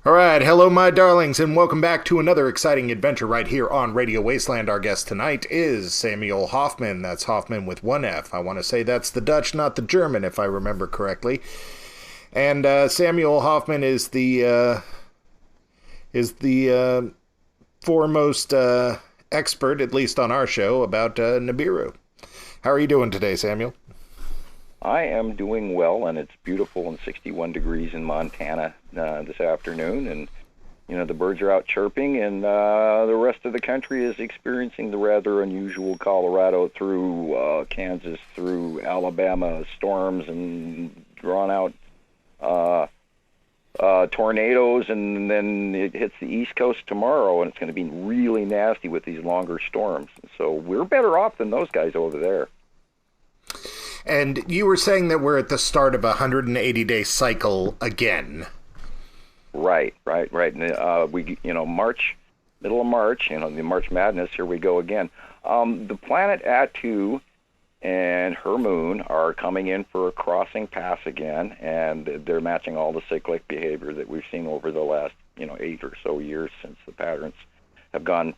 All right, hello, my darlings, and welcome back to another exciting adventure right here on Radio Wasteland. Our guest tonight is Samuel Hofmann. That's Hofmann with one F. I want to say that's the Dutch, not the German, if I remember correctly. And Samuel Hofmann is the foremost expert, at least on our show, about Nibiru. How are you doing today, Samuel? I am doing well, and it's beautiful and 61 degrees in Montana this afternoon, and the birds are out chirping, and the rest of the country is experiencing the rather unusual Colorado through Kansas through Alabama storms and drawn out tornadoes, and then it hits the East Coast tomorrow, and it's going to be really nasty with these longer storms. So we're better off than those guys over there. And you were saying that we're at the start of a 180-day cycle again. Right. And, March, middle of March, the March Madness, here we go again. The planet Atu and her moon are coming in for a crossing pass again, and they're matching all the cyclic behavior that we've seen over the last, 8 or so years since the patterns have gone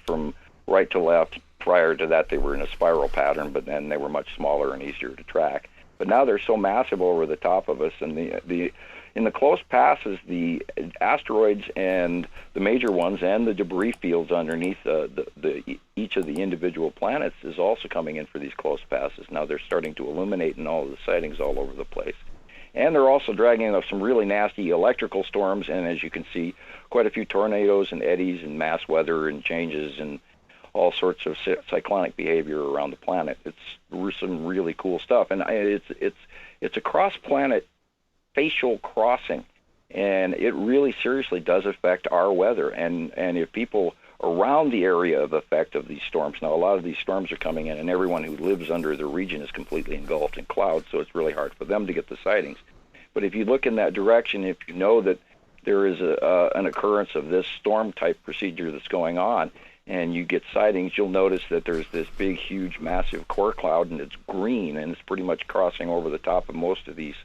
from right to left. Prior to that, they were in a spiral pattern, but then they were much smaller and easier to track. But now they're so massive over the top of us, and in the close passes, the asteroids and the major ones and the debris fields underneath each of the individual planets is also coming in for these close passes. Now they're starting to illuminate in all of the sightings all over the place. And they're also dragging up some really nasty electrical storms, and as you can see, quite a few tornadoes and eddies and mass weather and changes and all sorts of cyclonic behavior around the planet. It's some really cool stuff, and it's a cross-planet facial crossing, and it really seriously does affect our weather. And if people around the area of effect of these storms, now a lot of these storms are coming in, and everyone who lives under the region is completely engulfed in clouds, so it's really hard for them to get the sightings. But if you look in that direction, if you know that there is an occurrence of this storm-type procedure that's going on, and you get sightings, you'll notice that there's this big, huge, massive core cloud, and it's green, and it's pretty much crossing over the top of most of these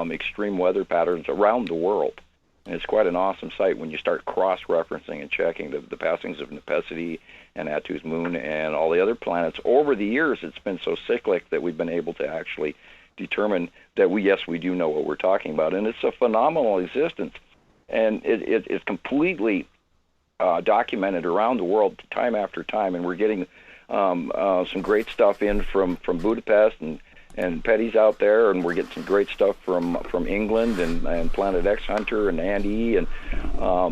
extreme weather patterns around the world. And it's quite an awesome sight when you start cross-referencing and checking the passings of Nepenthe and Atu's moon and all the other planets. Over the years, it's been so cyclic that we've been able to actually determine that we do know what we're talking about, and it's a phenomenal existence. And it's completely documented around the world time after time, and we're getting some great stuff in from Budapest and Petty's out there, and we're getting some great stuff from England and Planet X Hunter and Andy, and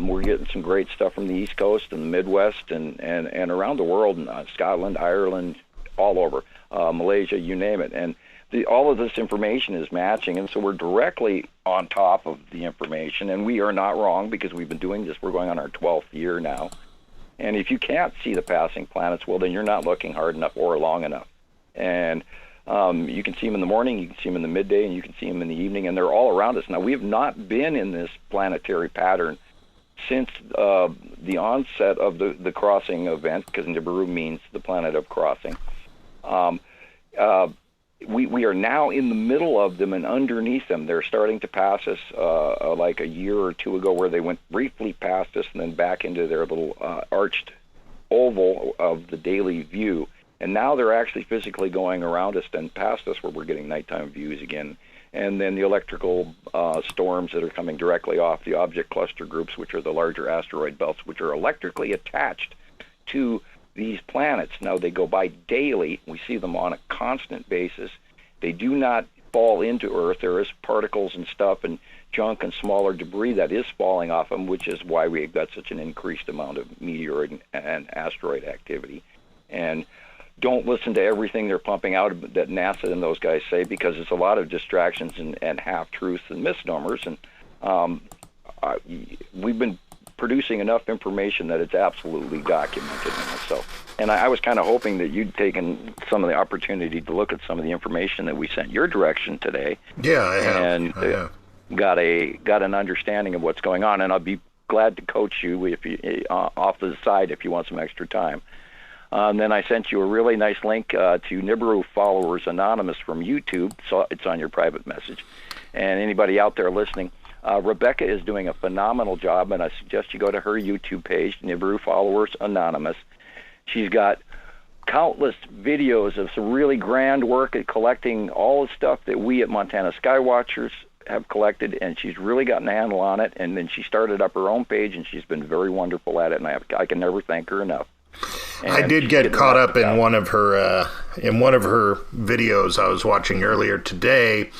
we're getting some great stuff from the East Coast and the Midwest and around the world, and Scotland, Ireland, all over, Malaysia, you name it. And all of this information is matching, and so we're directly on top of the information, and we are not wrong because we've been doing this. We're going on our 12th year now. And if you can't see the passing planets, well, then you're not looking hard enough or long enough. And you can see them in the morning, you can see them in the midday, and you can see them in the evening, and they're all around us. Now, we have not been in this planetary pattern since the onset of the crossing event, because Nibiru means the planet of crossing. We are now in the middle of them, and underneath them, they're starting to pass us like a year or two ago, where they went briefly past us and then back into their little arched oval of the daily view. And now they're actually physically going around us and past us, where we're getting nighttime views again. And then the electrical storms that are coming directly off the object cluster groups, which are the larger asteroid belts, which are electrically attached to these planets. Now, they go by daily. We see them on a constant basis. They do not fall into Earth. There is particles and stuff and junk and smaller debris that is falling off them, which is why we've got such an increased amount of meteor and asteroid activity. And don't listen to everything they're pumping out that NASA and those guys say, because it's a lot of distractions and half-truths and misnomers. And we've been producing enough information that it's absolutely documented. And I was kind of hoping that you'd taken some of the opportunity to look at some of the information that we sent your direction today. Yeah, I have. And got an understanding of what's going on. And I'll be glad to coach you if you off the side if you want some extra time. Then I sent you a really nice link to Nibiru Followers Anonymous from YouTube, so it's on your private message. And anybody out there listening, Rebecca is doing a phenomenal job, and I suggest you go to her YouTube page, Nibiru Followers Anonymous. She's got countless videos of some really grand work at collecting all the stuff that we at Montana Skywatchers have collected, and she's really gotten a handle on it. And then she started up her own page, and she's been very wonderful at it, and I can never thank her enough. And I did get caught up in one of her videos I was watching earlier today,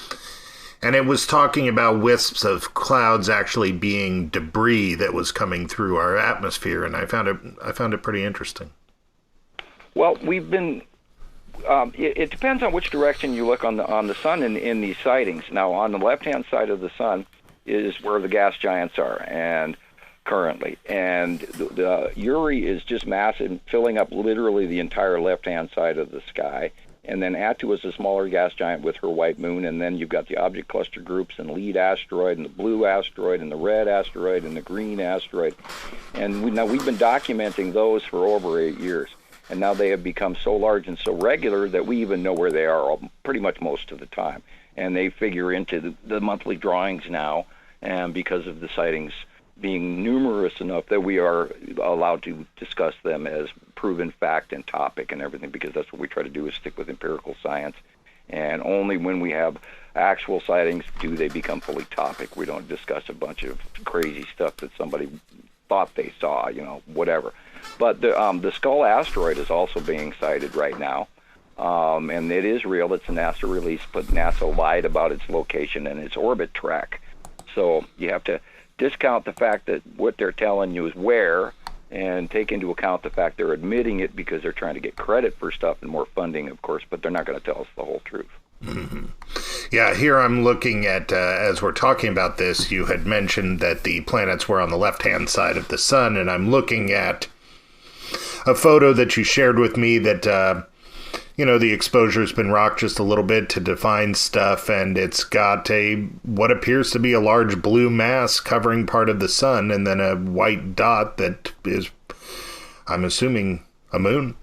and it was talking about wisps of clouds actually being debris that was coming through our atmosphere, and I found it pretty interesting. Well, we've been. It depends on which direction you look on the sun in these sightings. Now, on the left-hand side of the sun is where the gas giants are, and currently, and the Uri is just massive, filling up literally the entire left-hand side of the sky. And then Attu is a smaller gas giant with her white moon, and then you've got the object cluster groups and lead asteroid and the blue asteroid and the red asteroid and the green asteroid. And we've been documenting those for over 8 years. And now they have become so large and so regular that we even know where they are pretty much most of the time. And they figure into the monthly drawings now, and because of the sightings being numerous enough that we are allowed to discuss them as proven fact and topic and everything, because that's what we try to do, is stick with empirical science. And only when we have actual sightings do they become fully topic. We don't discuss a bunch of crazy stuff that somebody thought they saw, whatever. But the Skull asteroid is also being sighted right now, and it is real. It's a NASA release, but NASA lied about its location and its orbit track. So you have to discount the fact that what they're telling you is where, and take into account the fact they're admitting it because they're trying to get credit for stuff and more funding, of course, but they're not going to tell us the whole truth. Mm-hmm. Yeah, here I'm looking at, as we're talking about this, you had mentioned that the planets were on the left-hand side of the sun, and I'm looking at a photo that you shared with me that, the exposure's been rocked just a little bit to define stuff, and it's got what appears to be a large blue mass covering part of the sun, and then a white dot that is, I'm assuming, a moon.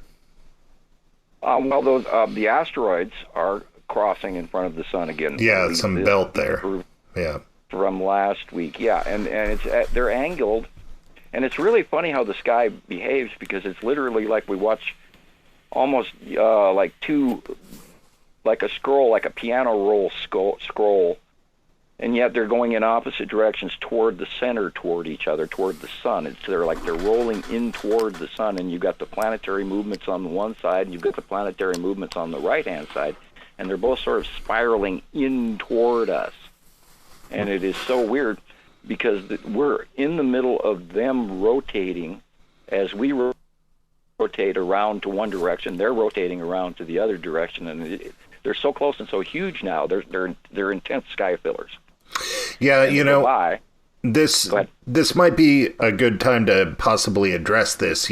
The asteroids are crossing in front of the sun again. Yeah, some belt there. Yeah. From last week, yeah, and it's they're angled, and it's really funny how the sky behaves, because it's literally like we watch almost like a scroll, like a piano roll scroll, and yet they're going in opposite directions toward the center, toward each other, toward the sun. They're rolling in toward the sun, and you've got the planetary movements on the one side, and you've got the planetary movements on the right-hand side, and they're both sort of spiraling in toward us. And it is so weird, because we're in the middle of them rotating as we rotate around to one direction. They're rotating around to the other direction, and they're so close and so huge now. They're intense sky fillers. Yeah, this might be a good time to possibly address this.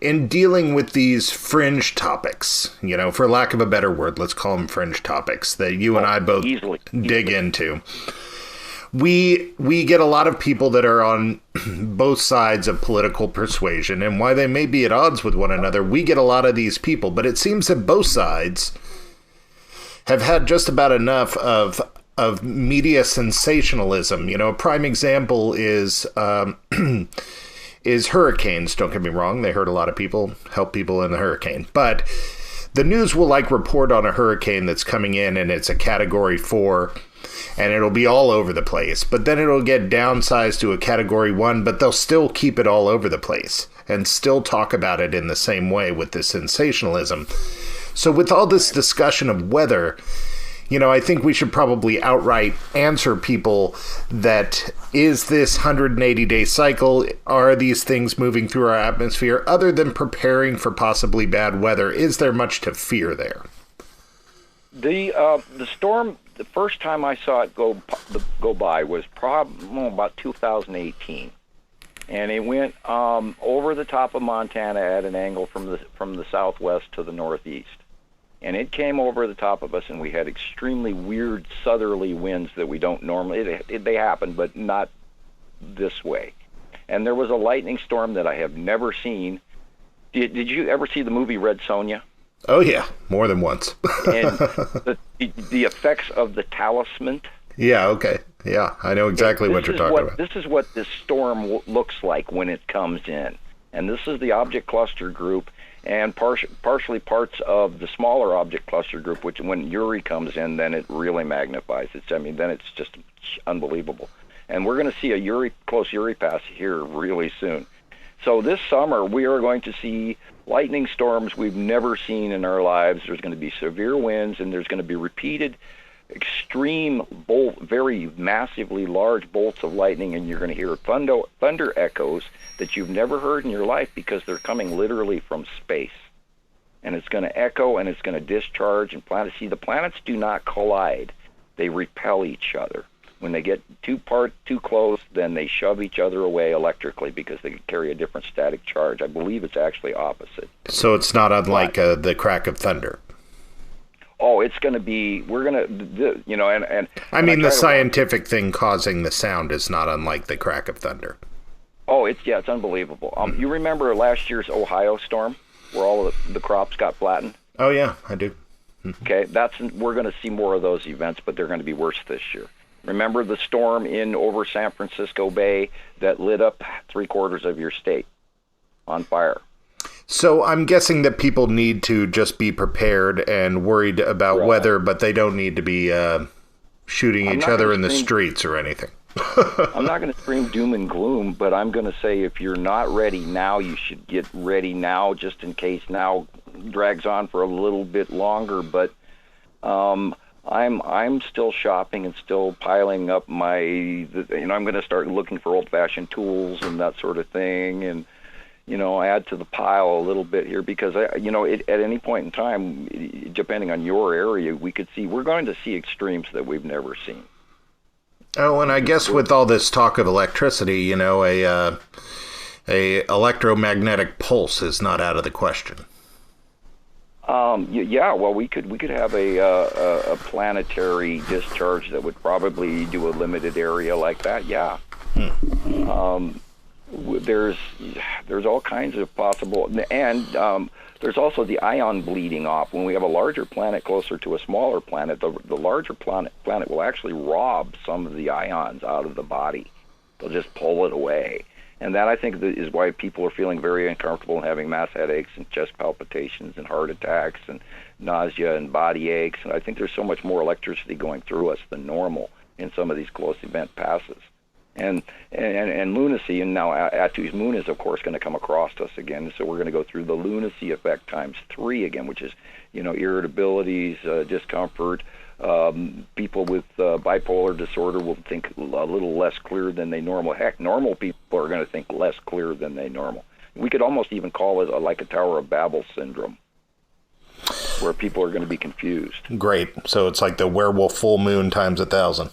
In dealing with these fringe topics, for lack of a better word, let's call them fringe topics that you and I both dig into. We get a lot of people that are on both sides of political persuasion, and while they may be at odds with one another, we get a lot of these people. But it seems that both sides have had just about enough of media sensationalism. A prime example is hurricanes. Don't get me wrong; they hurt a lot of people, help people in the hurricane, but the news will report on a hurricane that's coming in, and it's a Category 4. And it'll be all over the place. But then it'll get downsized to a Category 1, but they'll still keep it all over the place and still talk about it in the same way with this sensationalism. So with all this discussion of weather, I think we should probably outright answer people that, is this 180-day cycle, are these things moving through our atmosphere? Other than preparing for possibly bad weather, is there much to fear there? The storm, the first time I saw it go by was probably about 2018, and it went over the top of Montana at an angle from the southwest to the northeast, and it came over the top of us, and we had extremely weird southerly winds that we don't normally. They happen, but not this way. And there was a lightning storm that I have never seen. Did you ever see the movie Red Sonja? Oh, yeah, more than once. And the effects of the talisman. Yeah, okay. Yeah, I know exactly what you're talking about. This is what this storm looks like when it comes in. And this is the object cluster group and partially parts of the smaller object cluster group, which when Uri comes in, then it really magnifies it. Then it's just unbelievable. And we're going to see a close Uri pass here really soon. So this summer, we are going to see lightning storms we've never seen in our lives. There's going to be severe winds, and there's going to be repeated extreme very massively large bolts of lightning, and you're going to hear thunder echoes that you've never heard in your life because they're coming literally from space. And it's going to echo, and it's going to discharge, and the planets do not collide. They repel each other. When they get too close, then they shove each other away electrically because they carry a different static charge. I believe it's actually opposite. So it's not unlike the crack of thunder. Oh, it's going to be, we're going to, and I mean, the scientific thing causing the sound is not unlike the crack of thunder. Oh, it's unbelievable. You remember last year's Ohio storm where all of the crops got flattened? Oh, yeah, I do. Okay, we're going to see more of those events, but they're going to be worse this year. Remember the storm over San Francisco Bay that lit up 3/4 of your state on fire? So I'm guessing that people need to just be prepared and worried about weather, but they don't need to be shooting each other in the streets or anything. I'm not going to scream doom and gloom, but I'm going to say if you're not ready now, you should get ready now, just in case now drags on for a little bit longer. But I'm still shopping and still piling up I'm going to start looking for old-fashioned tools and that sort of thing, and add to the pile a little bit here because, at any point in time, depending on your area, we're going to see extremes that we've never seen. Oh, and I guess with all this talk of electricity, a electromagnetic pulse is not out of the question. Yeah, well, we could have a planetary discharge that would probably do a limited area like that. Yeah. There's all kinds of possible, and there's also the ion bleeding off. When we have a larger planet closer to a smaller planet, the larger planet will actually rob some of the ions out of the body. They'll just pull it away. And that, I think, is why people are feeling very uncomfortable and having mass headaches and chest palpitations and heart attacks and nausea and body aches. And I think there's so much more electricity going through us than normal in some of these close event passes. And lunacy, and now Attu's moon is, of course, going to come across us again. So we're going to go through the lunacy effect times 3 again, which is, irritabilities, discomfort. People with bipolar disorder will think a little less clear than they normal. Heck, normal people are going to think less clear than they normal. We could almost even call it like a Tower of Babel syndrome, where people are going to be confused. Great. So it's like the werewolf full moon times 1,000.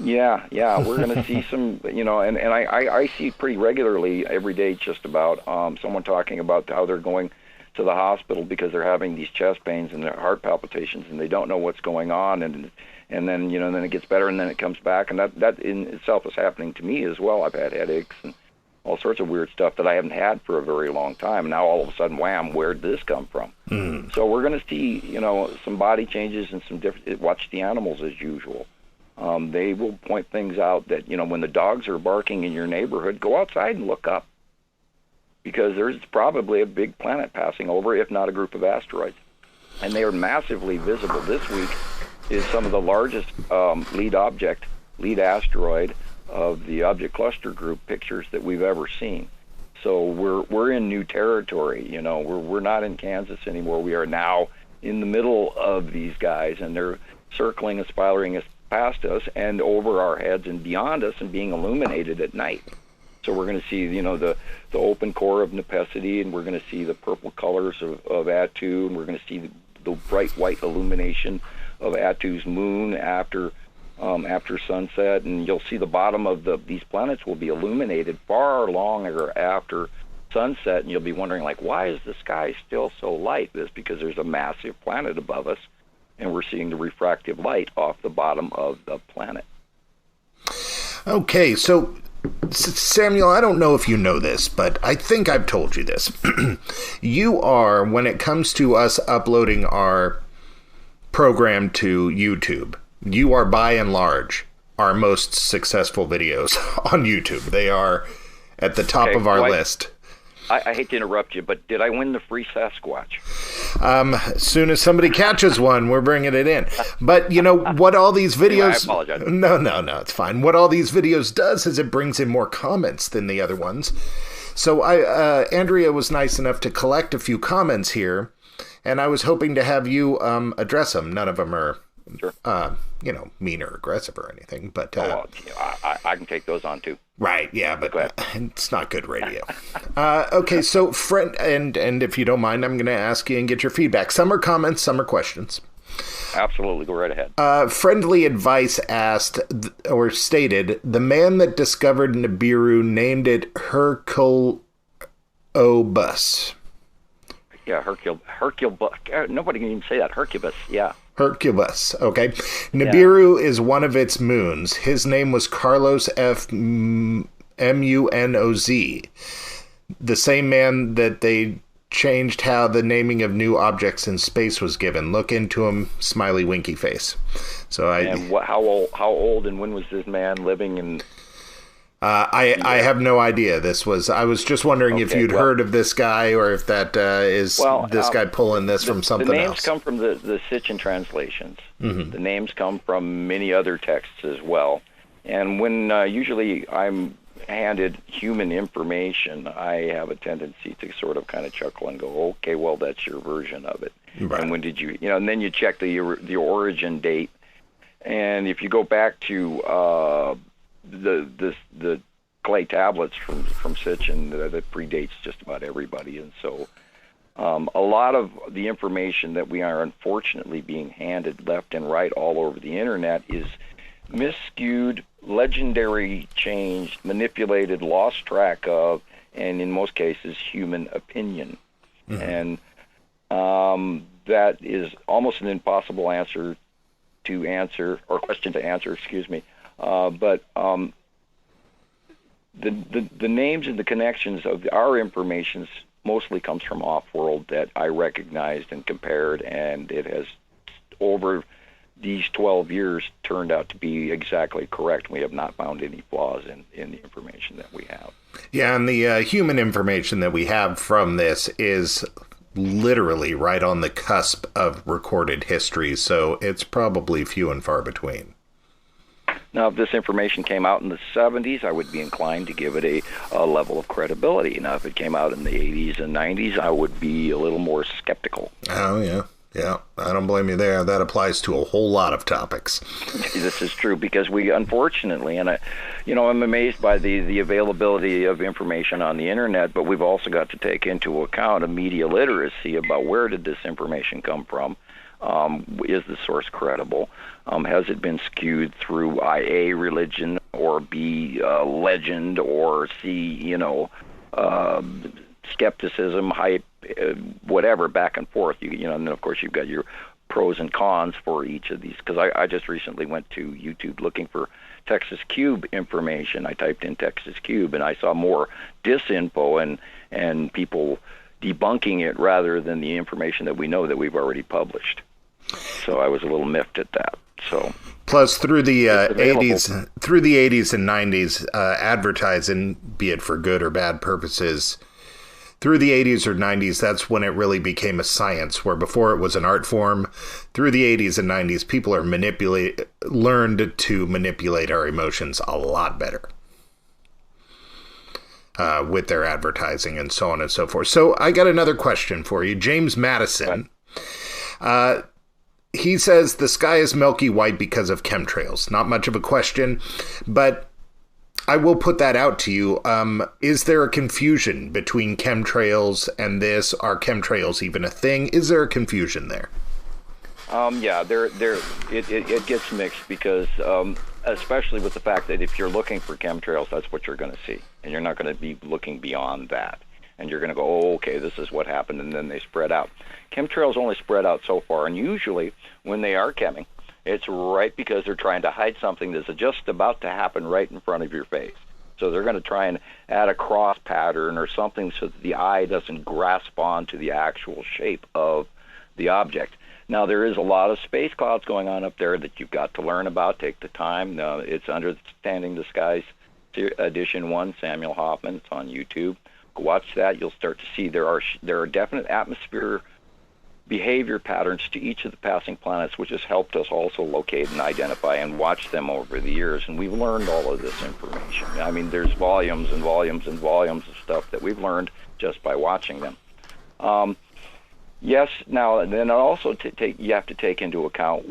Yeah, we're going to see some, and I see pretty regularly every day just about someone talking about how they're going to the hospital because they're having these chest pains and their heart palpitations and they don't know what's going on, and then then it gets better and then it comes back, and that in itself is happening to me as well. I've had headaches and all sorts of weird stuff that I haven't had for a very long time. Now all of a sudden, wham, where'd this come from? So we're going to see some body changes and some different. Watch the animals as usual. They will point things out that, when the dogs are barking in your neighborhood, go outside and look up, because there's probably a big planet passing over, if not a group of asteroids. And they are massively visible. This week is some of the largest lead asteroid of the object cluster group pictures that we've ever seen. So we're in new territory. We're not in Kansas anymore. We are now in the middle of these guys, and they're circling and spiraling us past us and over our heads and beyond us and being illuminated at night. So we're going to see, the open core of Nepenthe, and we're going to see the purple colors of Attu, and we're going to see the bright white illumination of Attu's moon after sunset, and you'll see the bottom of these planets will be illuminated far longer after sunset, and you'll be wondering, why is the sky still so light? This because there's a massive planet above us, and we're seeing the refractive light off the bottom of the planet. Okay, so Samuel, I don't know if you know this, but I think I've told you this. You are, when it comes to us uploading our program to YouTube, you are by and large our most successful videos on YouTube. They are at the top of our list. I hate to interrupt you, but did I win the free Sasquatch? As soon as somebody catches one, we're bringing it in. But you know what all these videos... Anyway, I apologize. No, it's fine. What all these videos does is it brings in more comments than the other ones. So Andrea was nice enough to collect a few comments here, and I was hoping to have you address them. None of them are... Sure. Mean or aggressive or anything, but I can take those on too. Right, yeah, but it's not good radio. Okay, so friend, and if you don't mind, I'm going to ask you and get your feedback. Some are comments, some are questions. Absolutely, go right ahead. Friendly Advice asked or stated, the man that discovered Nibiru named it Herculobus. Yeah, Herculobus. Nobody can even say that. Herculobus, yeah. Herculobus, okay. Nibiru is one of its moons. His name was Carlos F. Munoz, the same man that they changed how the naming of new objects in space was given. Look into him, smiley winky face. So how old and when was this man living in? I have no idea. I was just wondering if you'd heard of this guy or if that is this guy pulling this from something else. The names come from the Sitchin translations. Mm-hmm. The names come from many other texts as well. And when usually I'm handed human information, I have a tendency to sort of kind of chuckle and go, okay, well, that's your version of it. Right. And when did you and then you check the origin date. And if you go back to the clay tablets from Sitchin, that predates just about everybody, and so a lot of the information that we are unfortunately being handed left and right all over the internet is miscued, legendary, changed, manipulated, lost track of, and in most cases human opinion. Mm-hmm. And that is almost an impossible question to answer, excuse me. But the names and the connections of our information mostly comes from off-world that I recognized and compared, and it has, over these 12 years, turned out to be exactly correct. We have not found any flaws in the information that we have. Yeah, and the human information that we have from this is literally right on the cusp of recorded history, so it's probably few and far between. Now, if this information came out in the 70s, I would be inclined to give it a level of credibility. Now, if it came out in the 80s and 90s, I would be a little more skeptical. Oh, yeah. Yeah, I don't blame you there. That applies to a whole lot of topics. This is true because we, unfortunately, and I'm amazed by the availability of information on the internet, but we've also got to take into account a media literacy about where did this information come from. Is the source credible? Has it been skewed through IA religion or B legend or C, skepticism, hype, whatever, back and forth. And then of course you've got your pros and cons for each of these. Because I just recently went to YouTube looking for Texas Cube information. I typed in Texas Cube and I saw more disinfo and people debunking it rather than the information that we know that we've already published. So I was a little miffed at that. So plus through the 80s and 90s, advertising, be it for good or bad purposes, through the 80s or 90s, that's when it really became a science, where before it was an art form. Through the 80s and 90s, people are learned to manipulate our emotions a lot better with their advertising and so on and so forth. So I got another question for you. James Madison. He says the sky is milky white because of chemtrails. Not much of a question, but I will put that out to you. Is there a confusion between chemtrails and this? Are chemtrails even a thing? Is there a confusion there? Yeah, it gets mixed because especially with the fact that if you're looking for chemtrails, that's what you're going to see, and you're not going to be looking beyond that. And you're going to go, oh, okay, this is what happened, and then they spread out. Chemtrails only spread out so far, and usually when they are chemming, it's right because they're trying to hide something that's just about to happen right in front of your face. So they're going to try and add a cross pattern or something so that the eye doesn't grasp onto the actual shape of the object. Now, there is a lot of space clouds going on up there that you've got to learn about. Take the time. It's Understanding the Skies Edition 1, Samuel Hofmann. It's on YouTube. Go watch that. You'll start to see there are definite atmosphere behavior patterns to each of the passing planets, which has helped us also locate and identify and watch them over the years. And we've learned all of this information. I mean, there's volumes and volumes and volumes of stuff that we've learned just by watching them. Yes. Now, and then also you have to take into account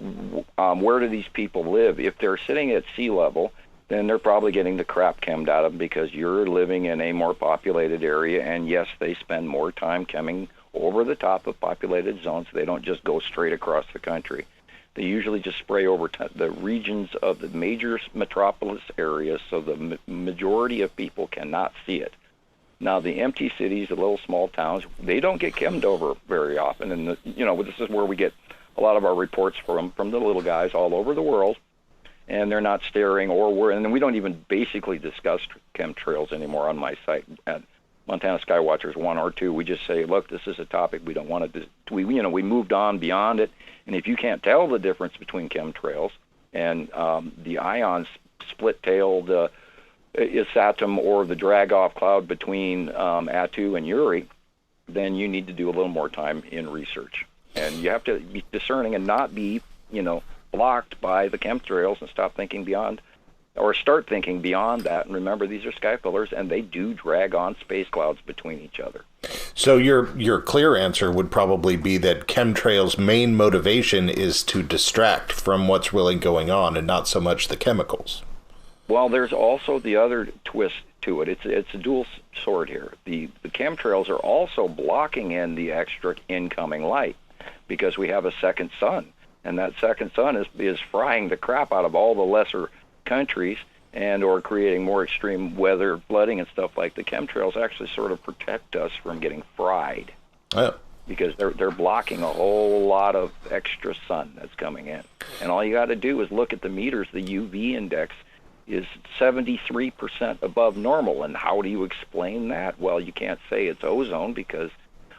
where do these people live. If they're sitting at sea level, then they're probably getting the crap chemmed out of them because you're living in a more populated area. And yes, they spend more time coming over the top of populated zones. They don't just go straight across the country. They usually just spray over the regions of the major metropolis areas, so the majority of people cannot see it. Now, the empty cities, the little small towns, they don't get chemmed over very often. And, this is where we get a lot of our reports from the little guys all over the world. And they're not staring and we don't even basically discuss chemtrails anymore on my site at Montana Skywatchers 1 or 2. We just say, look, this is a topic we don't want to, we moved on beyond it. And if you can't tell the difference between chemtrails and the ions split-tailed Isatum or the drag-off cloud between Attu and Uri, then you need to do a little more time in research. And you have to be discerning and not be, blocked by the chemtrails and start thinking beyond that. And remember, these are sky fillers, and they do drag on space clouds between each other. So your clear answer would probably be that chemtrails' main motivation is to distract from what's really going on and not so much the chemicals. Well, there's also the other twist to it. It's a dual sword here. The chemtrails are also blocking in the extra incoming light because we have a second sun. And that second sun is frying the crap out of all the lesser countries and or creating more extreme weather, flooding, and stuff like the chemtrails actually sort of protect us from getting fried. Oh. Because they're blocking a whole lot of extra sun that's coming in. And all you got to do is look at the meters. The UV index is 73% above normal. And how do you explain that? Well, you can't say it's ozone because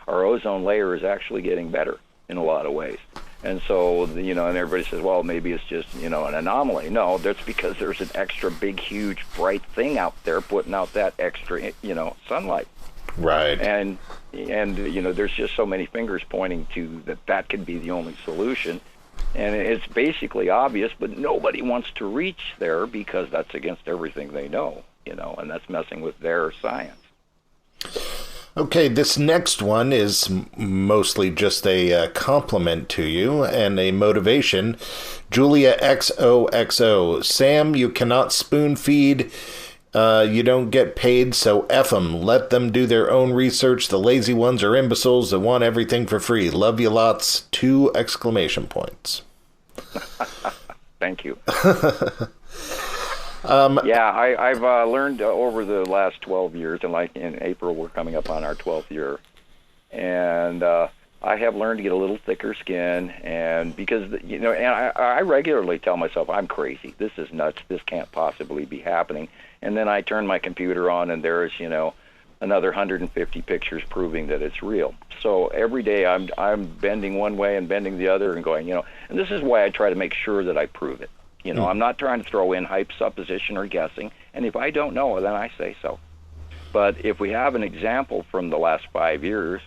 our ozone layer is actually getting better in a lot of ways. And so, and everybody says, well, maybe it's just, an anomaly. No, that's because there's an extra big, huge, bright thing out there putting out that extra, sunlight. Right. And there's just so many fingers pointing to that could be the only solution. And it's basically obvious, but nobody wants to reach there because that's against everything they know, and that's messing with their science. Okay, this next one is mostly just a compliment to you and a motivation. Julia XOXO. Sam, you cannot spoon feed. You don't get paid, so F them. Let them do their own research. The lazy ones are imbeciles that want everything for free. Love you lots. 2 exclamation points. Thank you. I've learned over the last 12 years, and like in April, we're coming up on our 12th year. And I have learned to get a little thicker skin, and because, and I regularly tell myself, I'm crazy. This is nuts. This can't possibly be happening. And then I turn my computer on, and there's, another 150 pictures proving that it's real. So every day I'm bending one way and bending the other and going, and this is why I try to make sure that I prove it. I'm not trying to throw in hype, supposition, or guessing. And if I don't know, then I say so. But if we have an example from the last 5 years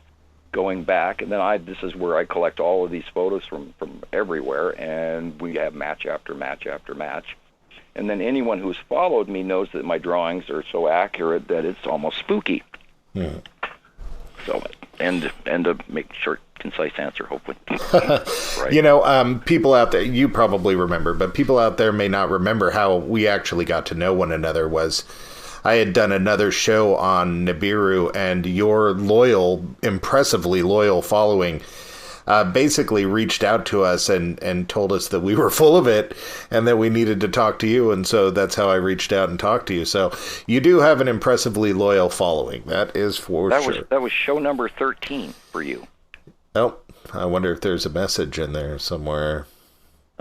going back, and then this is where I collect all of these photos from everywhere, and we have match after match after match. And then anyone who's followed me knows that my drawings are so accurate that it's almost spooky. Hmm. So, and to make short, concise answer, hopefully. Right. People out there, you probably remember, but people out there may not remember how we actually got to know one another. I had done another show on Nibiru, and your impressively loyal following basically reached out to us and told us that we were full of it and that we needed to talk to you. And so that's how I reached out and talked to you. So you do have an impressively loyal following. That is for sure. That was show number 13 for you. Oh, I wonder if there's a message in there somewhere.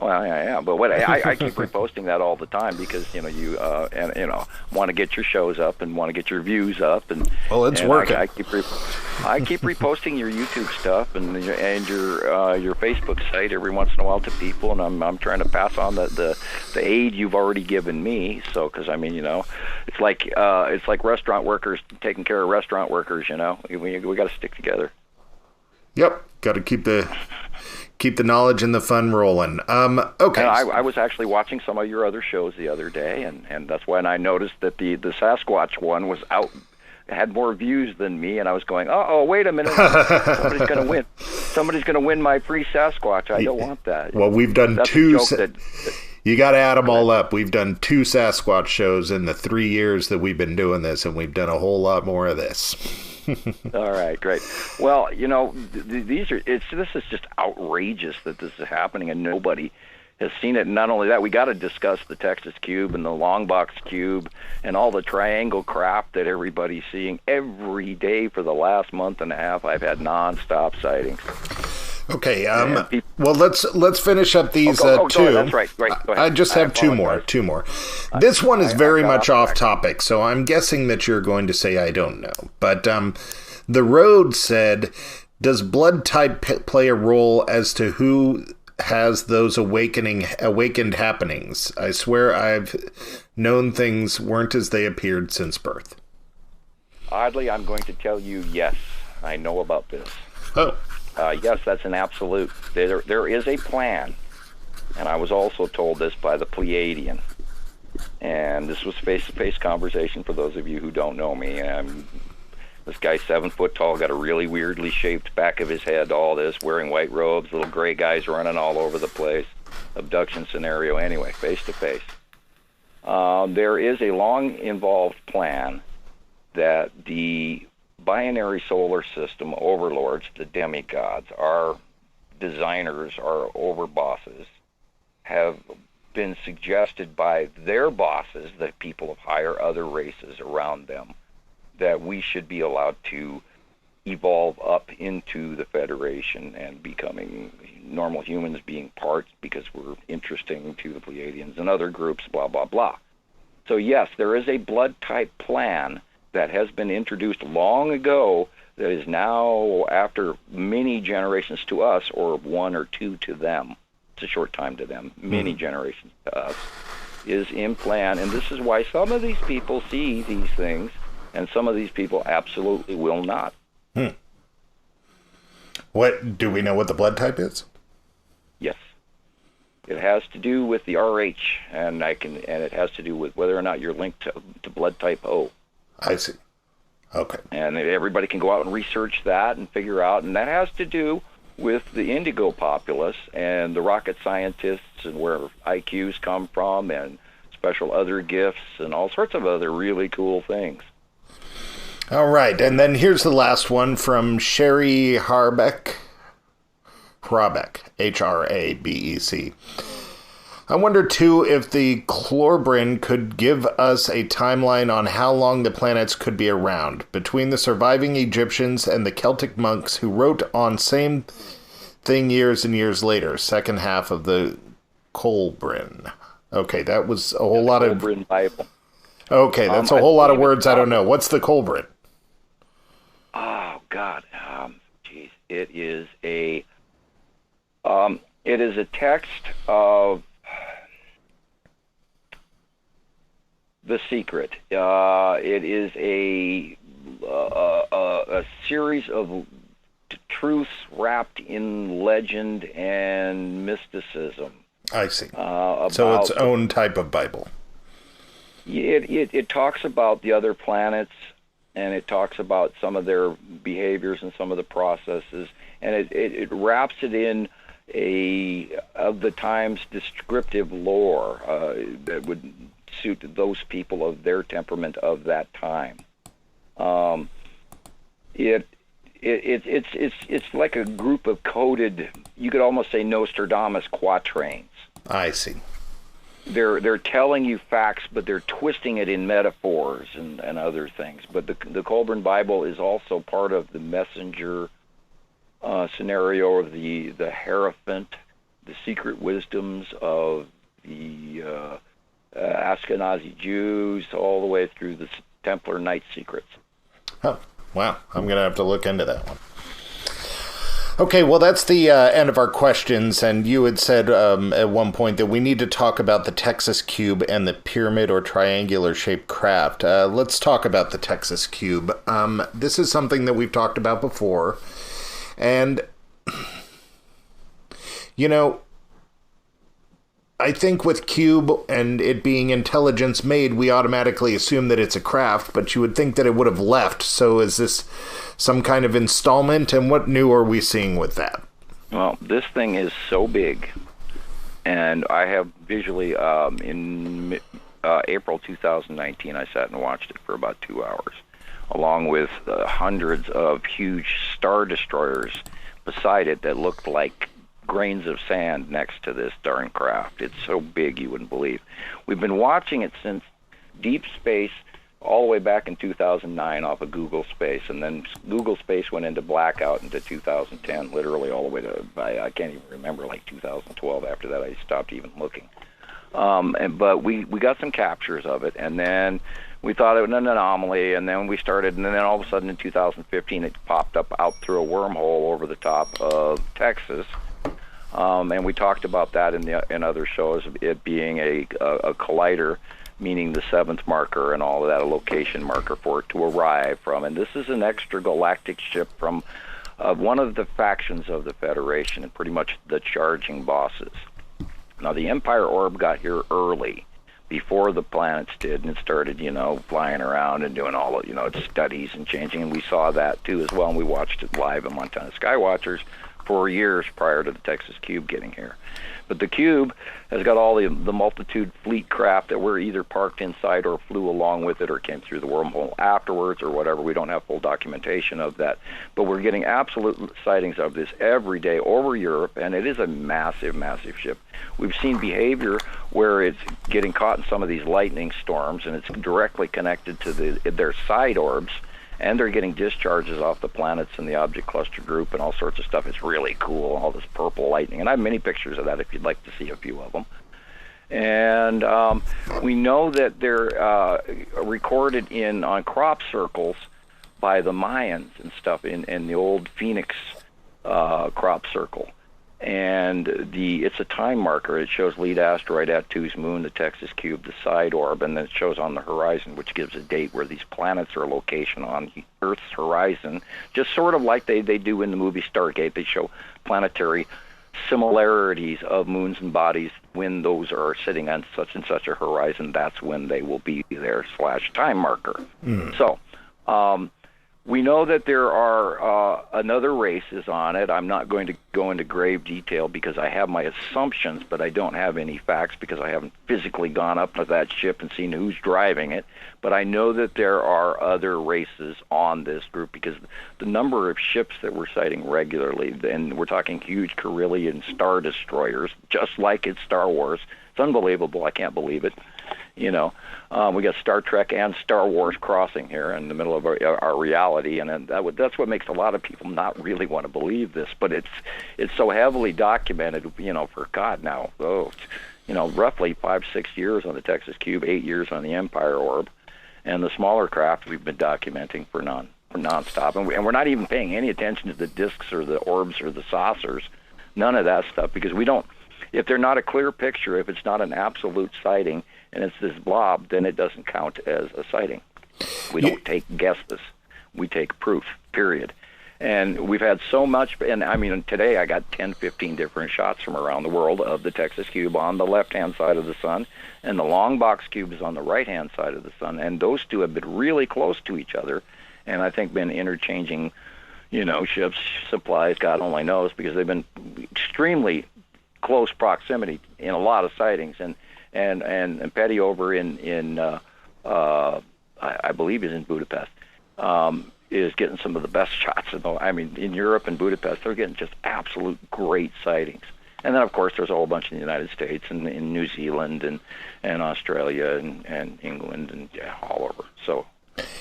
Well, yeah, but I keep reposting that all the time because you want to get your shows up and want to get your views up, and well, it's working. I keep reposting your YouTube stuff and your Facebook site every once in a while to people, and I'm trying to pass on the aid you've already given me. So because it's like restaurant workers taking care of restaurant workers. We got to stick together. Yep, got to keep the knowledge and the fun rolling. Okay. And I was actually watching some of your other shows the other day, and that's when I noticed that the Sasquatch one was out, had more views than me, and I was going, oh, wait a minute, somebody's going to win. Somebody's going to win my free Sasquatch. I don't want that. Well, we've done two. You got to add them all up. We've done 2 Sasquatch shows in the 3 years that we've been doing this, and we've done a whole lot more of this. All right, great. Well, this is just outrageous that this is happening and nobody has seen it. And not only that, we got to discuss the Texas Cube and the Long Box Cube and all the triangle crap that everybody's seeing every day for the last month and a half. I've had nonstop sightings. Okay. Well, let's finish up these two. That's right. Go ahead. I just have two more. This one is very much off topic, so I'm guessing that you're going to say I don't know. But the Road said, "Does blood type play a role as to who has those awakened happenings? I swear I've known things weren't as they appeared since birth." Oddly, I'm going to tell you yes. I know about this. Oh. Yes, that's an absolute. There is a plan, and I was also told this by the Pleiadian. And this was face-to-face conversation for those of you who don't know me. This guy's 7 foot tall, got a really weirdly shaped back of his head, all this, wearing white robes, little gray guys running all over the place. Abduction scenario, anyway, face-to-face. There is a long-involved plan that the binary solar system overlords, the demigods, our designers, our overbosses, have been suggested by their bosses, the people of higher other races around them, that we should be allowed to evolve up into the Federation and becoming normal humans, being parts because we're interesting to the Pleiadians and other groups, blah, blah, blah. So yes, there is a blood type plan that has been introduced long ago that is now, after many generations to us, or 1 or 2 to them, it's a short time to them, many generations to us, is in plan. And this is why some of these people see these things, and some of these people absolutely will not. What do we know what the blood type is? Yes. It has to do with the RH, and it has to do with whether or not you're linked to blood type O. I see. Okay. And everybody can go out and research that and figure out, and that has to do with the indigo populace and the rocket scientists and where IQs come from and special other gifts and all sorts of other really cool things. All right, and then here's the last one from Sherry Harbeck, H-R-A-B-E-C. I wonder, too, if the Clorbrin could give us a timeline on how long the planets could be around, between the surviving Egyptians and the Celtic monks who wrote on same thing years and years later, second half of the Clorbrin. Okay, that was a whole lot of... Clorbrin Bible. Okay, that's a whole lot of words I don't know. What's the Clorbrin? Oh, God. Geez. It is a text of The Secret. It is a series of truths wrapped in legend and mysticism. I see. So it's own type of Bible. It talks about the other planets, and it talks about some of their behaviors and some of the processes, and it wraps it in of the time's descriptive lore that would suit those people of their temperament of that time. It's like a group of coded, you could almost say Nostradamus quatrains. I see. They're telling you facts, but they're twisting it in metaphors and other things. But the Clorbrin Bible is also part of the messenger scenario of the Hierophant, the secret wisdoms of the Ashkenazi Jews, all the way through the Templar Knight secrets. Oh, wow. I'm going to have to look into that one. Okay, well, that's the end of our questions, and you had said at one point that we need to talk about the Texas Cube and the pyramid or triangular-shaped craft. Let's talk about the Texas Cube. This is something that we've talked about before, and, you know, I think with cube and it being intelligence made, we automatically assume that it's a craft, but you would think that it would have left. So is this some kind of installment, and what new are we seeing with that? Well, this thing is so big, and I have visually, in April 2019, I sat and watched it for about 2 hours, along with hundreds of huge Star Destroyers beside it that looked like grains of sand next to this darn craft. It's so big you wouldn't believe. We've been watching it since deep space all the way back in 2009 off of Google Space, and then Google Space went into blackout into 2010, literally all the way to, I can't even remember, like 2012. After that, I stopped even looking. But we got some captures of it, and then we thought it was an anomaly, and then we started, and then all of a sudden in 2015 it popped up out through a wormhole over the top of Texas. And we talked about that in other shows, it being a collider, meaning the seventh marker and all of that, a location marker for it to arrive from. And this is an extragalactic ship from one of the factions of the Federation, and pretty much the charging bosses. Now, the Empire Orb got here early, before the planets did, and it started, flying around and doing all of, its studies and changing, and we saw that too as well, and we watched it live in Montana Skywatchers for years prior to the Texas Cube getting here. But the Cube has got all the multitude fleet craft that were either parked inside or flew along with it or came through the wormhole afterwards or whatever. We don't have full documentation of that. But we're getting absolute sightings of this every day over Europe, and it is a massive, massive ship. We've seen behavior where it's getting caught in some of these lightning storms, and it's directly connected to their side orbs, and they're getting discharges off the planets and the object cluster group and all sorts of stuff. It's really cool, all this purple lightning. And I have many pictures of that if you'd like to see a few of them. And we know that they're recorded on crop circles by the Mayans and stuff in the old Phoenix crop circle. And it's a time marker. It shows lead asteroid at 2's moon, the Texas Cube, the side orb, and then it shows on the horizon, which gives a date where these planets are a location on Earth's horizon, just sort of like they do in the movie Stargate. They show planetary similarities of moons and bodies. When those are sitting on such and such a horizon, that's when they will be there / time marker. So we know that there are another races on it. I'm not going to go into grave detail because I have my assumptions, but I don't have any facts because I haven't physically gone up to that ship and seen who's driving it. But I know that there are other races on this group because the number of ships that we're sighting regularly, and we're talking huge Carillion Star Destroyers, just like it's Star Wars. It's unbelievable. I can't believe it. We got Star Trek and Star Wars crossing here in the middle of our reality, and that's what makes a lot of people not really want to believe this. But it's so heavily documented, for God now, roughly 5-6 years on the Texas Cube, 8 years on the Empire Orb, and the smaller craft we've been documenting for nonstop, and we're not even paying any attention to the discs or the orbs or the saucers, none of that stuff, because we don't. If they're not a clear picture, if it's not an absolute sighting, and it's this blob, then it doesn't count as a sighting. We don't take guesses. We take proof, period. And we've had so much, and I mean, today I got 10, 15 different shots from around the world of the Texas Cube on the left-hand side of the sun, and the long box cube is on the right-hand side of the sun, and those two have been really close to each other, and I think been interchanging, ships, supplies, God only knows, because they've been extremely close proximity in a lot of sightings, and Petty over in I believe is in Budapest, is getting some of the best shots. In Europe and Budapest, they're getting just absolute great sightings. And then, of course, there's a whole bunch in the United States and in New Zealand and Australia and England and all over. So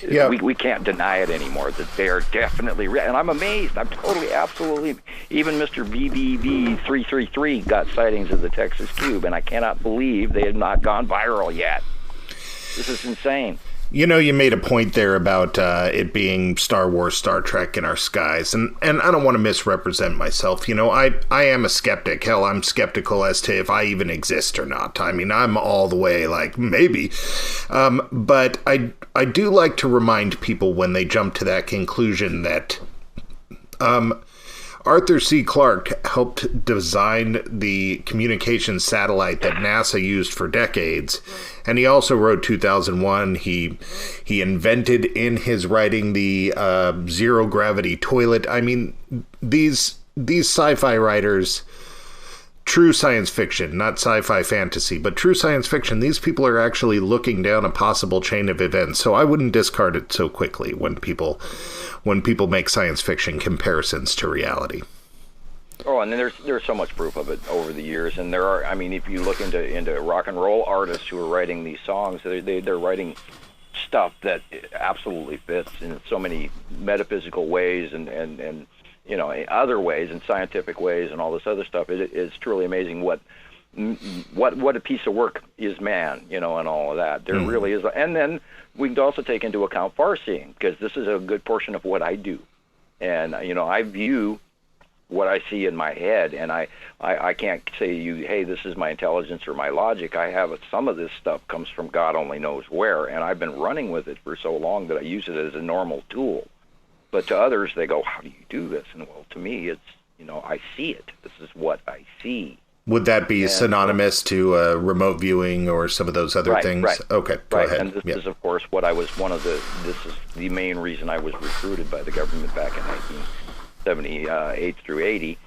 Yeah. We can't deny it anymore, that they are definitely real. And I'm amazed. I'm totally, absolutely. Even Mr. BBB333 got sightings of the Texas Cube, and I cannot believe they have not gone viral yet. This is insane. You know, you made a point there about it being Star Wars, Star Trek in our skies, and I don't want to misrepresent myself. You know, I am a skeptic. Hell, I'm skeptical as to if I even exist or not. I mean, I'm all the way like, maybe. But I do like to remind people when they jump to that conclusion that Arthur C. Clarke helped design the communications satellite that NASA used for decades, and he also wrote 2001. He invented in his writing the zero gravity toilet. I mean, these sci-fi writers, true science fiction, not sci-fi fantasy, but true science fiction, these people are actually looking down a possible chain of events. So I wouldn't discard it so quickly when people make science fiction comparisons to reality. Oh, and then there's so much proof of it over the years, and there are. I mean, if you look into rock and roll artists who are writing these songs, they're writing stuff that absolutely fits in so many metaphysical ways and you know, other ways and scientific ways and all this other stuff. It is truly amazing what a piece of work is, man, you know, and all of that. There really is. And then we can also take into account far-seeing, because this is a good portion of what I do. And, you know, I view what I see in my head, and I can't say to you, hey, this is my intelligence or my logic. I have some of this stuff comes from God only knows where, and I've been running with it for so long that I use it as a normal tool. But to others, they go, how do you do this? And, well, to me, it's, you know, I see it. This is what I see. Would that be synonymous to remote viewing or some of those other things? Right. Okay, go ahead. And this is, of course, what I was this is the main reason I was recruited by the government back in 1978 through 80.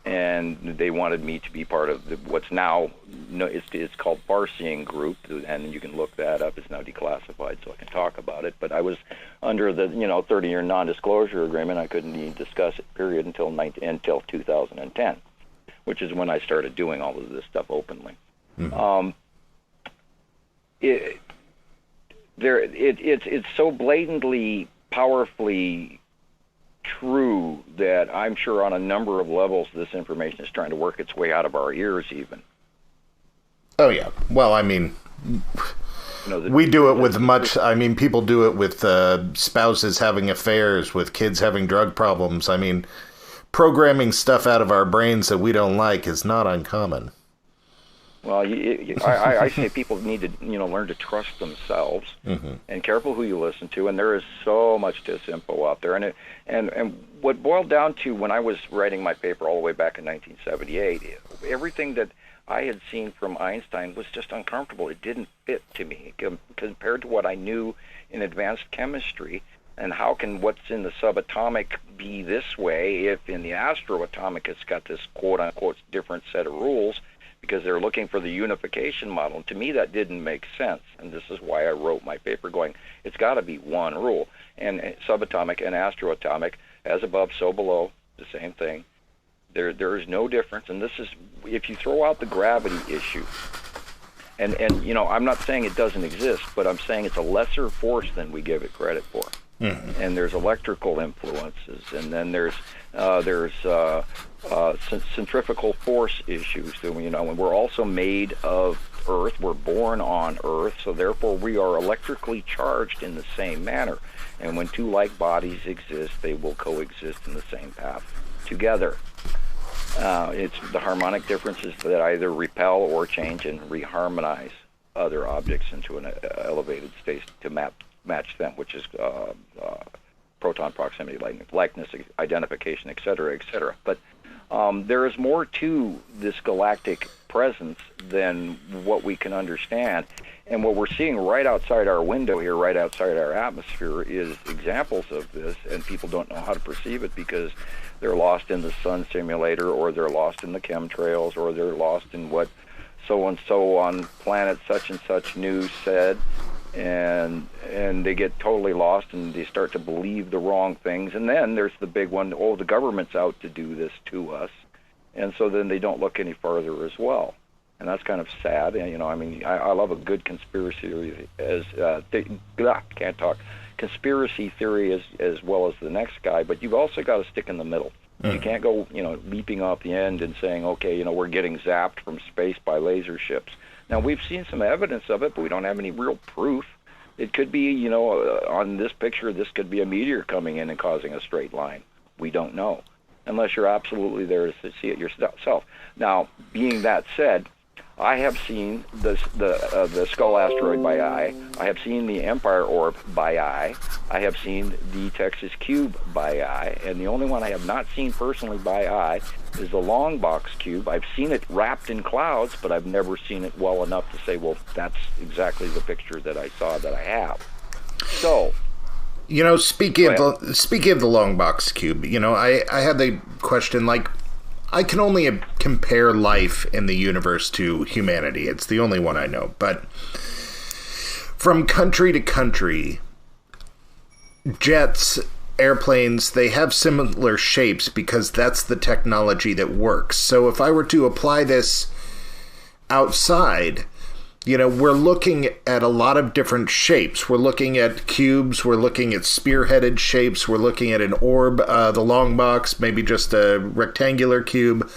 And they wanted me to be part of what's now, it's called Far-Seeing Group, and you can look that up. It's now declassified, so I can talk about it. But I was under the 30-year non-disclosure agreement. I couldn't even discuss it, period, until 2010, which is when I started doing all of this stuff openly. Mm-hmm. It's so blatantly, powerfully true that I'm sure on a number of levels this information is trying to work its way out of our ears even. Oh, yeah. Well, I mean, we do it with much... I mean, people do it with spouses having affairs, with kids having drug problems. I mean, programming stuff out of our brains that we don't like is not uncommon. Well, I say people need to, learn to trust themselves and careful who you listen to. And there is so much disinfo out there. And what boiled down to when I was writing my paper all the way back in 1978, everything that I had seen from Einstein was just uncomfortable. It didn't fit to me compared to what I knew in advanced chemistry. And how can what's in the subatomic be this way if in the astroatomic it's got this quote-unquote different set of rules? Because they're looking for the unification model. And to me, that didn't make sense. And this is why I wrote my paper going, it's got to be one rule. And subatomic and astroatomic, as above, so below, the same thing. There is no difference. And this is, if you throw out the gravity issue, and I'm not saying it doesn't exist, but I'm saying it's a lesser force than we give it credit for. Mm-hmm. And there's electrical influences, and then there's centrifugal force issues. And we're also made of Earth. We're born on Earth, so therefore we are electrically charged in the same manner. And when two like bodies exist, they will coexist in the same path together. It's the harmonic differences that either repel or change and reharmonize other objects into an elevated state to match them, which is proton proximity, likeness, identification, et cetera, et cetera. But there is more to this galactic presence than what we can understand. And what we're seeing right outside our window here, right outside our atmosphere, is examples of this, and people don't know how to perceive it because they're lost in the sun simulator, or they're lost in the chemtrails, or they're lost in what so-and-so on planet such-and-such news said. And they get totally lost, and they start to believe the wrong things. And then there's the big one, the government's out to do this to us. And so then they don't look any farther as well. And that's kind of sad. And, I love a good conspiracy conspiracy theory as well as the next guy, but you've also got to stick in the middle. You can't go, leaping off the end and saying, okay, we're getting zapped from space by laser ships. Now, we've seen some evidence of it, but we don't have any real proof. It could be, on this picture, this could be a meteor coming in and causing a straight line. We don't know, unless you're absolutely there to see it yourself. Now, being that said, I have seen the Skull asteroid by eye. I have seen the Empire Orb by eye. I have seen the Texas Cube by eye. And the only one I have not seen personally by eye is the Long Box Cube. I've seen it wrapped in clouds, but I've never seen it well enough to say, well, that's exactly the picture that I saw that I have. So, speaking of the Long Box Cube, I had the question, like, I can only compare life in the universe to humanity. It's the only one I know. But from country to country, jets, airplanes, they have similar shapes because that's the technology that works. So if I were to apply this outside, we're looking at a lot of different shapes. We're looking at cubes. We're looking at spearheaded shapes. We're looking at an orb, the long box, maybe just a rectangular cube.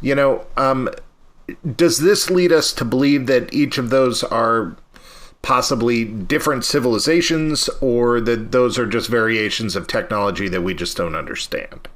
Does this lead us to believe that each of those are possibly different civilizations, or that those are just variations of technology that we just don't understand?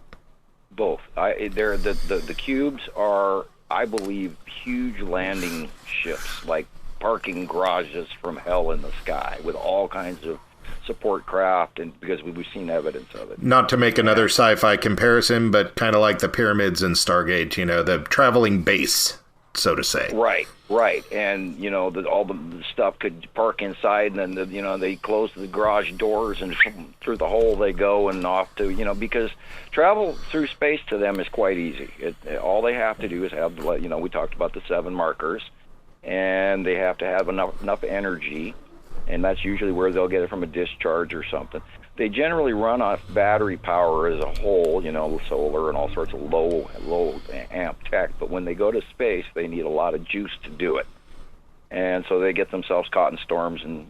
Both. The cubes are, I believe, huge landing ships, like parking garages from hell in the sky with all kinds of support craft, and because we've seen evidence of it. Not to make another sci-fi comparison, but kind of like the pyramids in Stargate, the traveling base, so to say. Right. And, all the stuff could park inside, and then, they close the garage doors, and through the hole they go and off to, because travel through space to them is quite easy. All they have to do is have, we talked about the 7 markers, and they have to have enough energy, and that's usually where they'll get it from a discharge or something. They generally run off battery power as a whole, solar and all sorts of low amp tech. But when they go to space, they need a lot of juice to do it. And so they get themselves caught in storms and,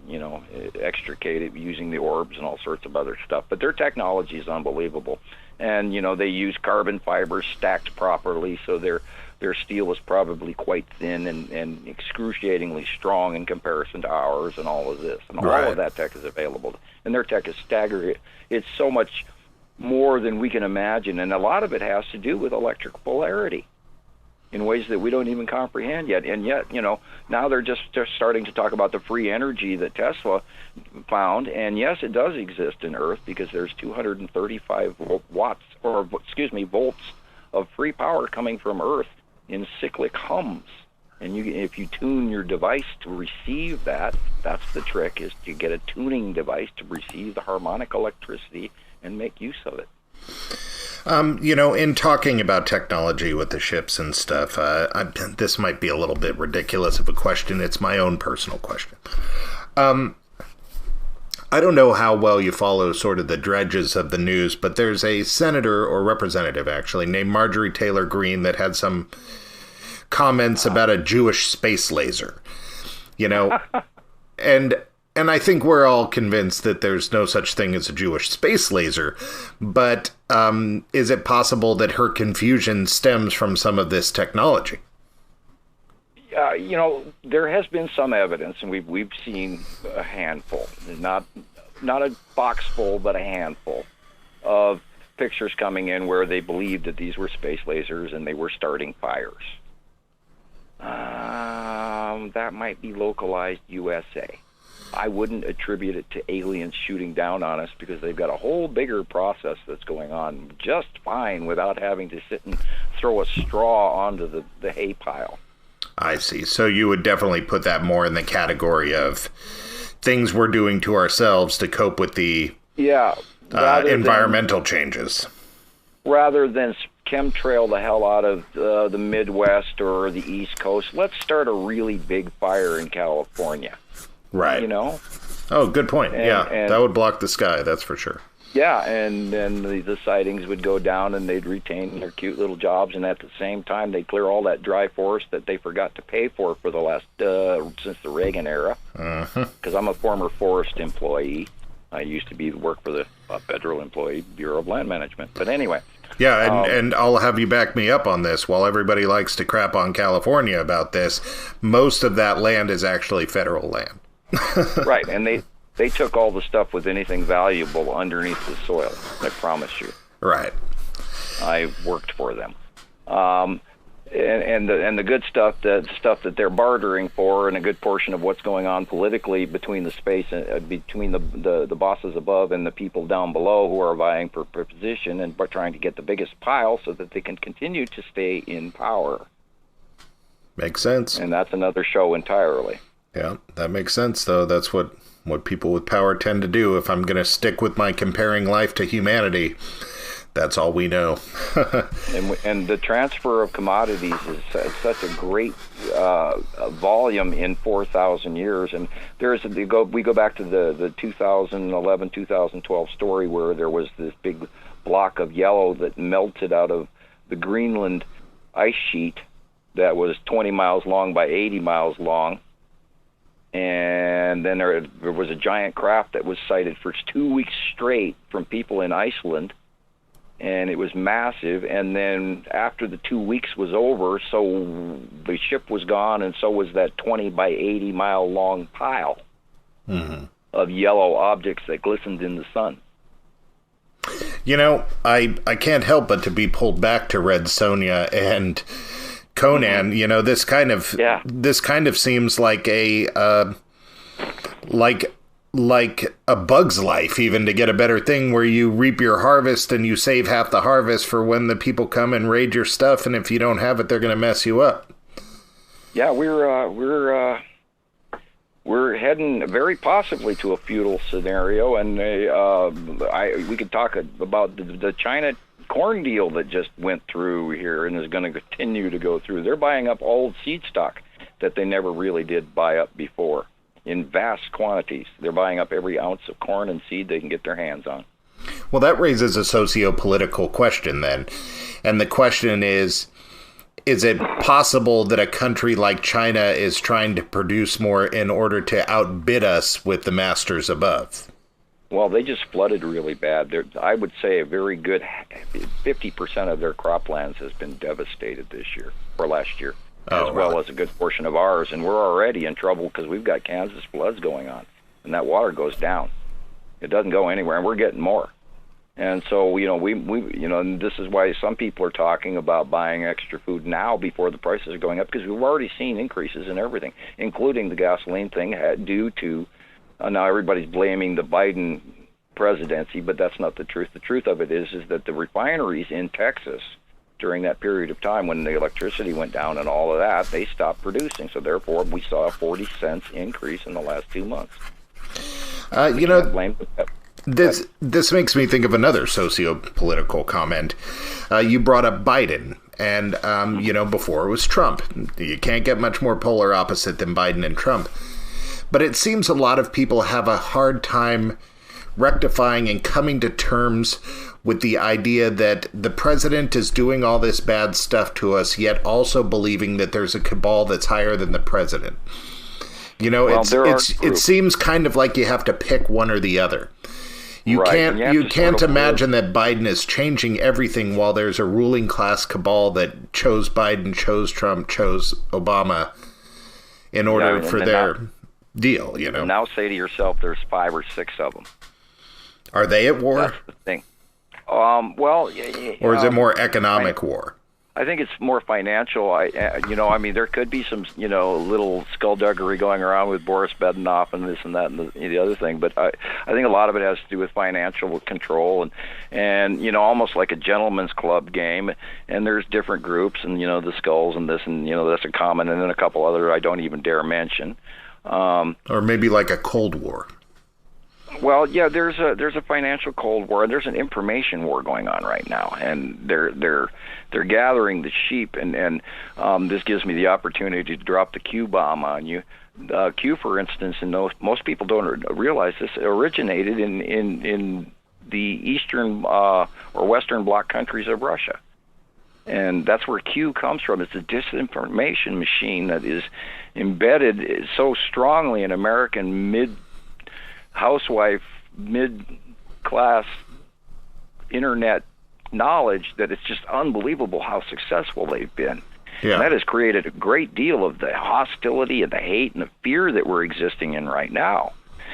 extricate it using the orbs and all sorts of other stuff. But their technology is unbelievable. And, they use carbon fibers stacked properly, so their steel is probably quite thin and excruciatingly strong in comparison to ours and all of this. And all of that tech is available. And their tech is staggering. It's so much more than we can imagine. And a lot of it has to do with electric polarity in ways that we don't even comprehend yet. And yet, now they're just starting to talk about the free energy that Tesla found. And yes, it does exist in Earth because there's 235 volts of free power coming from Earth in cyclic hums. And if you tune your device to receive that, that's the trick, is to get a tuning device to receive the harmonic electricity and make use of it. In talking about technology with the ships and stuff, this might be a little bit ridiculous of a question. It's my own personal question. I don't know how well you follow sort of the dredges of the news, but there's a senator or representative, actually, named Marjorie Taylor Greene that had some comments about a Jewish space laser, and I think we're all convinced that there's no such thing as a Jewish space laser, but is it possible that her confusion stems from some of this technology? There has been some evidence, and we've seen a handful, not a box full, but a handful of pictures coming in where they believed that these were space lasers and they were starting fires. That might be localized USA. I wouldn't attribute it to aliens shooting down on us because they've got a whole bigger process that's going on just fine without having to sit and throw a straw onto the hay pile. I see. So you would definitely put that more in the category of things we're doing to ourselves to cope with the environmental changes. Rather than chemtrail the hell out of the Midwest or the East Coast, let's start a really big fire in California. Right. Oh, good point. And that would block the sky, that's for sure. Yeah, and then the sightings would go down and they'd retain their cute little jobs, and at the same time they'd clear all that dry forest that they forgot to pay for the last, since the Reagan era. Because I'm a former forest employee, I used to work for the Federal Employee Bureau of Land Management. But anyway. Yeah, and I'll have you back me up on this. While everybody likes to crap on California about this, most of that land is actually federal land. Right, and they took all the stuff with anything valuable underneath the soil, I promise you. Right. I worked for them. And the good stuff, the stuff that they're bartering for, and a good portion of what's going on politically between the space between the bosses above and the people down below who are vying for position and trying to get the biggest pile so that they can continue to stay in power. Makes sense. And that's another show entirely. Yeah, that makes sense, though. That's what people with power tend to do. If I'm going to stick with my comparing life to humanity, that's all we know. and the transfer of commodities is such a great volume in 4,000 years. And we go back to the 2011, 2012 story where there was this big block of yellow that melted out of the Greenland ice sheet that was 20 miles long by 80 miles long. And then there was a giant craft that was sighted for 2 weeks straight from people in Iceland. And it was massive, and then after the 2 weeks was over, so the ship was gone, and so was that 20 by 80 mile long pile of yellow objects that glistened in the sun. You know, I can't help but to be pulled back to Red Sonja and Conan. You know, this kind of seems like a like a bug's life, even, to get a better thing, where you reap your harvest and you save half the harvest for when the people come and raid your stuff, and if you don't have it, they're going to mess you up. Yeah, we're heading very possibly to a feudal scenario, and we could talk about the China corn deal that just went through here and is going to continue to go through. They're buying up old seed stock that they never really did buy up before. In vast quantities. They're buying up every ounce of corn and seed they can get their hands on. Well, that raises a socio-political question then. And the question is it possible that a country like China is trying to produce more in order to outbid us with the masters above? Well, they just flooded really bad. I would say a very good 50% of their croplands has been devastated this year, or last year. As well as a good portion of ours, and we're already in trouble because we've got Kansas floods going on, and that water goes down. It doesn't go anywhere, and we're getting more. And so, we and this is why some people are talking about buying extra food now before the prices are going up, because we've already seen increases in everything, including the gasoline thing, due to now everybody's blaming the Biden presidency, but that's not the truth. The truth of it is that the refineries in Texas, during that period of time when the electricity went down and all of that, they stopped producing. So therefore, we saw a 40 cents increase in the last 2 months. This makes me think of another socio-political comment. You brought up Biden, and before it was Trump. You can't get much more polar opposite than Biden and Trump. But it seems a lot of people have a hard time rectifying and coming to terms with the idea that the president is doing all this bad stuff to us, yet also believing that there's a cabal that's higher than the president. It seems kind of like you have to pick one or the other. You can't imagine that Biden is changing everything while there's a ruling class cabal that chose Biden, chose Trump, chose Obama in order for their deal. Now say to yourself, there's 5 or 6 of them. Are they at war? That's the thing. Or is it more economic war? I think it's more financial. There could be some, little skullduggery going around with Boris Bedenoff and this and that and the other thing. But I think a lot of it has to do with financial control and almost like a gentleman's club game. And there's different groups and, the skulls and this and, that's a common, and then a couple other I don't even dare mention. Or maybe like a Cold War. Well, yeah, there's a financial Cold War, and there's an information war going on right now, and they're gathering the sheep, and this gives me the opportunity to drop the Q bomb on you. Q, for instance, and most people don't realize this, originated in the Eastern or Western Bloc countries of Russia, and that's where Q comes from. It's a disinformation machine that is embedded so strongly in American housewife mid-class internet knowledge that it's just unbelievable how successful they've been. Yeah. And that has created a great deal of the hostility and the hate and the fear that we're existing in right now.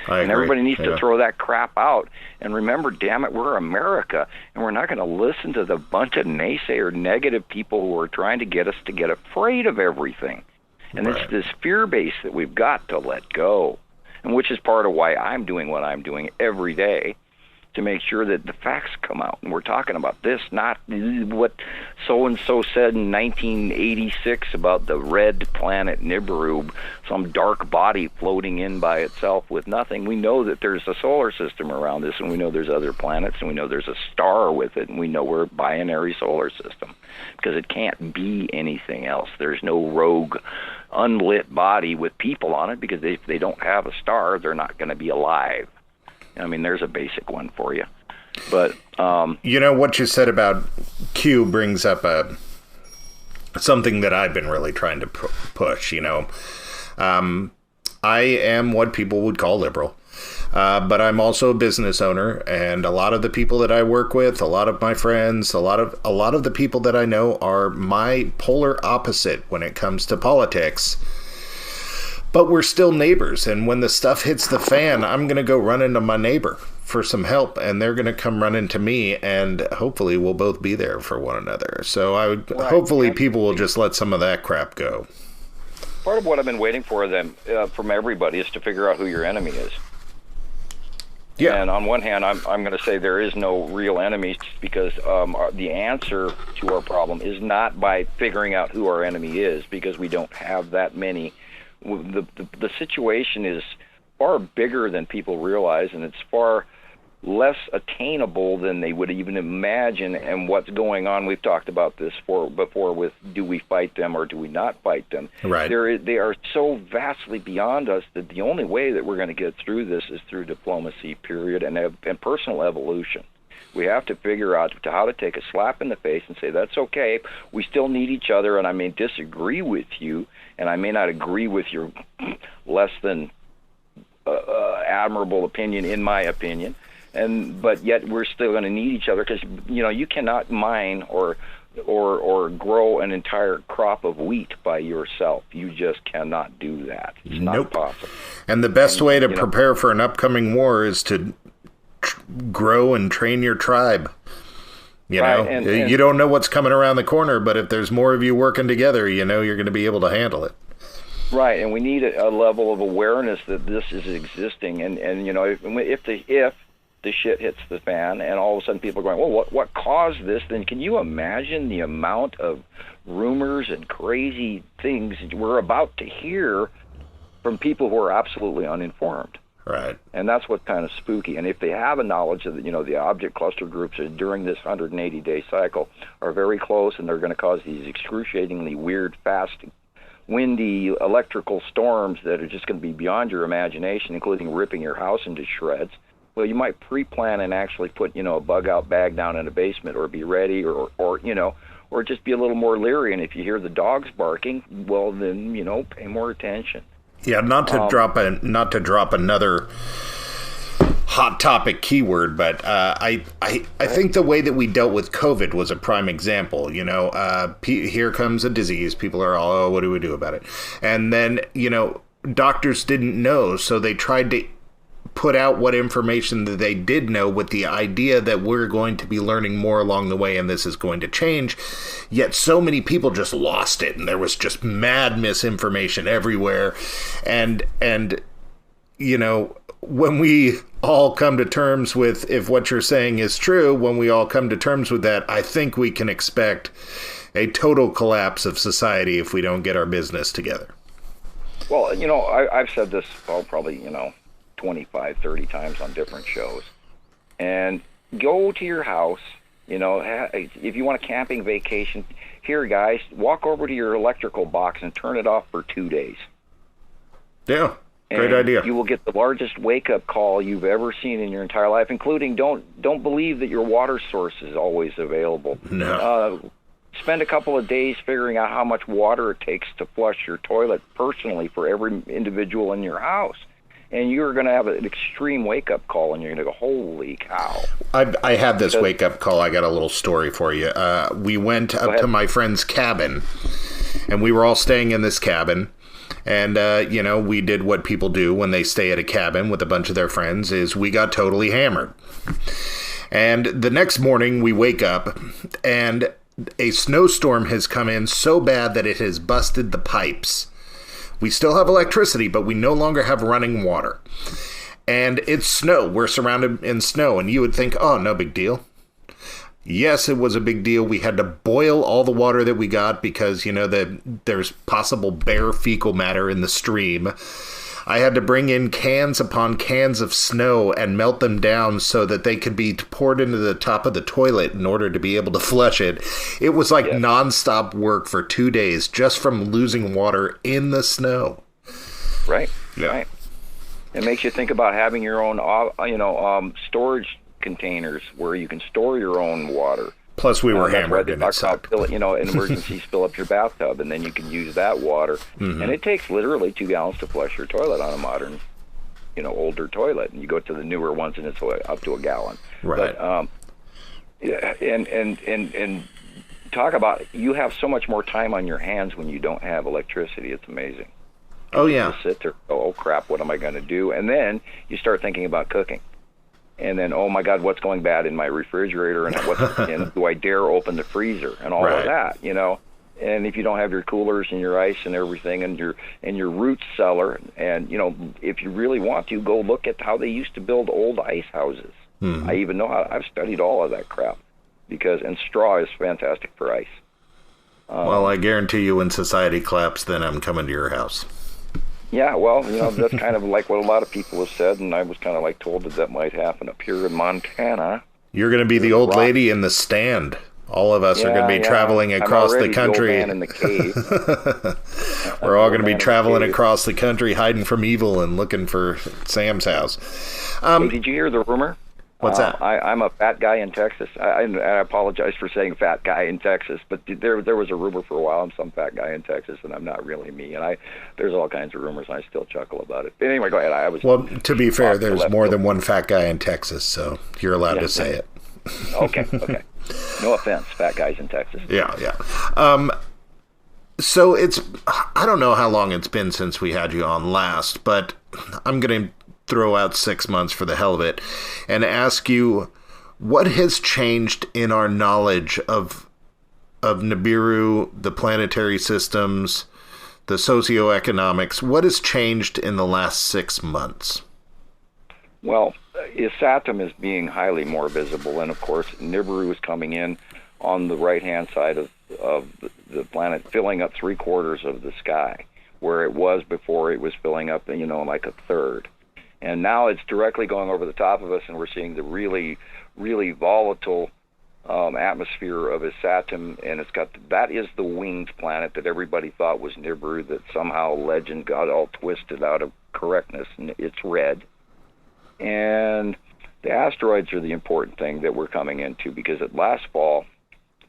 And everybody needs to throw that crap out. And remember, damn it, we're America, and we're not going to listen to the bunch of naysayer, negative people who are trying to get us to get afraid of everything. And it's this fear base that we've got to let go, and which is part of why I'm doing what I'm doing every day, to make sure that the facts come out. And we're talking about this, not what so-and-so said in 1986 about the red planet Nibiru, some dark body floating in by itself with nothing. We know that there's a solar system around this, and we know there's other planets, and we know there's a star with it, and we know we're a binary solar system, because it can't be anything else. There's no rogue, unlit body with people on it, because if they don't have a star, they're not going to be alive. I mean, there's a basic one for you. But you know, what you said about Q brings up something that I've been really trying to push. You know, I am what people would call liberal, but I'm also a business owner, and a lot of the people that I work with, a lot of my friends, a lot of the people that I know are my polar opposite when it comes to politics. But we're still neighbors, and when the stuff hits the fan, I'm going to go run into my neighbor for some help, and they're going to come run into me, and hopefully we'll both be there for one another. So hopefully people will just let some of that crap go. Part of what I've been waiting for them from everybody is to figure out who your enemy is. Yeah. And on one hand, I'm going to say there is no real enemy, because the answer to our problem is not by figuring out who our enemy is, because we don't have that many. The situation is far bigger than people realize, and it's far less attainable than they would even imagine. And what's going on, we've talked about this before with, do we fight them or do we not fight them? Right. They are so vastly beyond us that the only way that we're going to get through this is through diplomacy, period, and personal evolution. We have to figure out how to take a slap in the face and say, that's okay, we still need each other, and I may disagree with you, and I may not agree with your less than admirable opinion, in my opinion, but yet we're still going to need each other, because you cannot mine or grow an entire crop of wheat by yourself. You just cannot do that. It's not possible. And the best way to prepare for an upcoming war is to grow and train your tribe. You know, you don't know what's coming around the corner, but if there's more of you working together, you're going to be able to handle it. Right, and we need a level of awareness that this is existing, and if the shit hits the fan, and all of a sudden people are going, well, what caused this? Then can you imagine the amount of rumors and crazy things we're about to hear from people who are absolutely uninformed? Right. And that's what's kind of spooky. And if they have a knowledge that, the object cluster groups during this 180-day cycle are very close, and they're going to cause these excruciatingly weird, fast, windy electrical storms that are just going to be beyond your imagination, including ripping your house into shreds, well, you might pre-plan and actually put, a bug-out bag down in a basement, or be ready, or just be a little more leery. And if you hear the dogs barking, well, then, pay more attention. Yeah, not to drop another hot topic keyword, but I think the way that we dealt with COVID was a prime example. Here comes a disease. People are all, oh, what do we do about it? And then, doctors didn't know, so they tried to put out what information that they did know, with the idea that we're going to be learning more along the way and this is going to change. Yet so many people just lost it, and there was just mad misinformation everywhere. And when we all come to terms with, if what you're saying is true, when we all come to terms with that, I think we can expect a total collapse of society if we don't get our business together. Well, I've said this probably, 25, 30 times on different shows. And go to your house, if you want a camping vacation, here, guys, walk over to your electrical box and turn it off for 2 days. Yeah, great idea. You will get the largest wake-up call you've ever seen in your entire life, including don't believe that your water source is always available. No. Spend a couple of days figuring out how much water it takes to flush your toilet personally for every individual in your house. and you're going to have an extreme wake-up call, and you're going to go, holy cow. I had this wake-up call. I got a little story for you. We went up to my friend's cabin, and we were all staying in this cabin. And, we did what people do when they stay at a cabin with a bunch of their friends, is we got totally hammered. And the next morning, we wake up, and a snowstorm has come in so bad that it has busted the pipes. We still have electricity, but we no longer have running water. And it's snow. We're surrounded in snow, and you would think, oh, no big deal. Yes, it was a big deal. We had to boil all the water that we got because, there's possible bear fecal matter in the stream. I had to bring in cans upon cans of snow and melt them down so that they could be poured into the top of the toilet in order to be able to flush it. It was like nonstop work for 2 days just from losing water in the snow. Right. Yeah. Right. It makes you think about having your own, storage containers where you can store your own water. Plus, we were hammered, and it sucked. In emergencies, fill up your bathtub, and then you can use that water. Mm-hmm. And it takes literally 2 gallons to flush your toilet on a modern, older toilet. And you go to the newer ones, and it's up to a gallon. Right. But, and talk about, you have so much more time on your hands when you don't have electricity. It's amazing. Oh, yeah. You sit there, oh, crap, what am I going to do? And then you start thinking about cooking. And then, oh my God, what's going bad in my refrigerator, and do I dare open the freezer and all of that, And if you don't have your coolers and your ice and everything, and your root cellar, and if you really want to, go look at how they used to build old ice houses. Mm-hmm. I even know I've studied all of that crap, and straw is fantastic for ice. Well, I guarantee you, when society collapses, then I'm coming to your house. Yeah, well, that's kind of like what a lot of people have said, and I was kind of told that might happen up here in Montana. You're going to be the old lady in the stand. All of us are going to be traveling across the country. I'm already the old man in the cave. We're all going to be traveling across the country, hiding from evil and looking for Sam's house. Hey, did you hear the rumor? What's that? I'm a fat guy in Texas. I apologize for saying fat guy in Texas, but there was a rumor for a while I'm some fat guy in Texas, and I'm not really me. And there's all kinds of rumors, and I still chuckle about it. But anyway, go ahead. Well, to be fair, there's more than one fat guy in Texas, so you're allowed to say it. Okay. No offense, fat guys in Texas. Yeah. So I don't know how long it's been since we had you on last, but I'm going to throw out 6 months for the hell of it and ask you, what has changed in our knowledge of Nibiru, the planetary systems, the socioeconomics? What has changed in the last 6 months? Well, Saturn is being highly more visible, and of course Nibiru is coming in on the right-hand side of the planet, filling up 3/4 of the sky, where it was before it was filling up, like a third. And now it's directly going over the top of us, and we're seeing the really, really volatile atmosphere of Saturn, and that is the winged planet that everybody thought was Nibiru, that somehow legend got all twisted out of correctness, and it's red. And the asteroids are the important thing that we're coming into, because last fall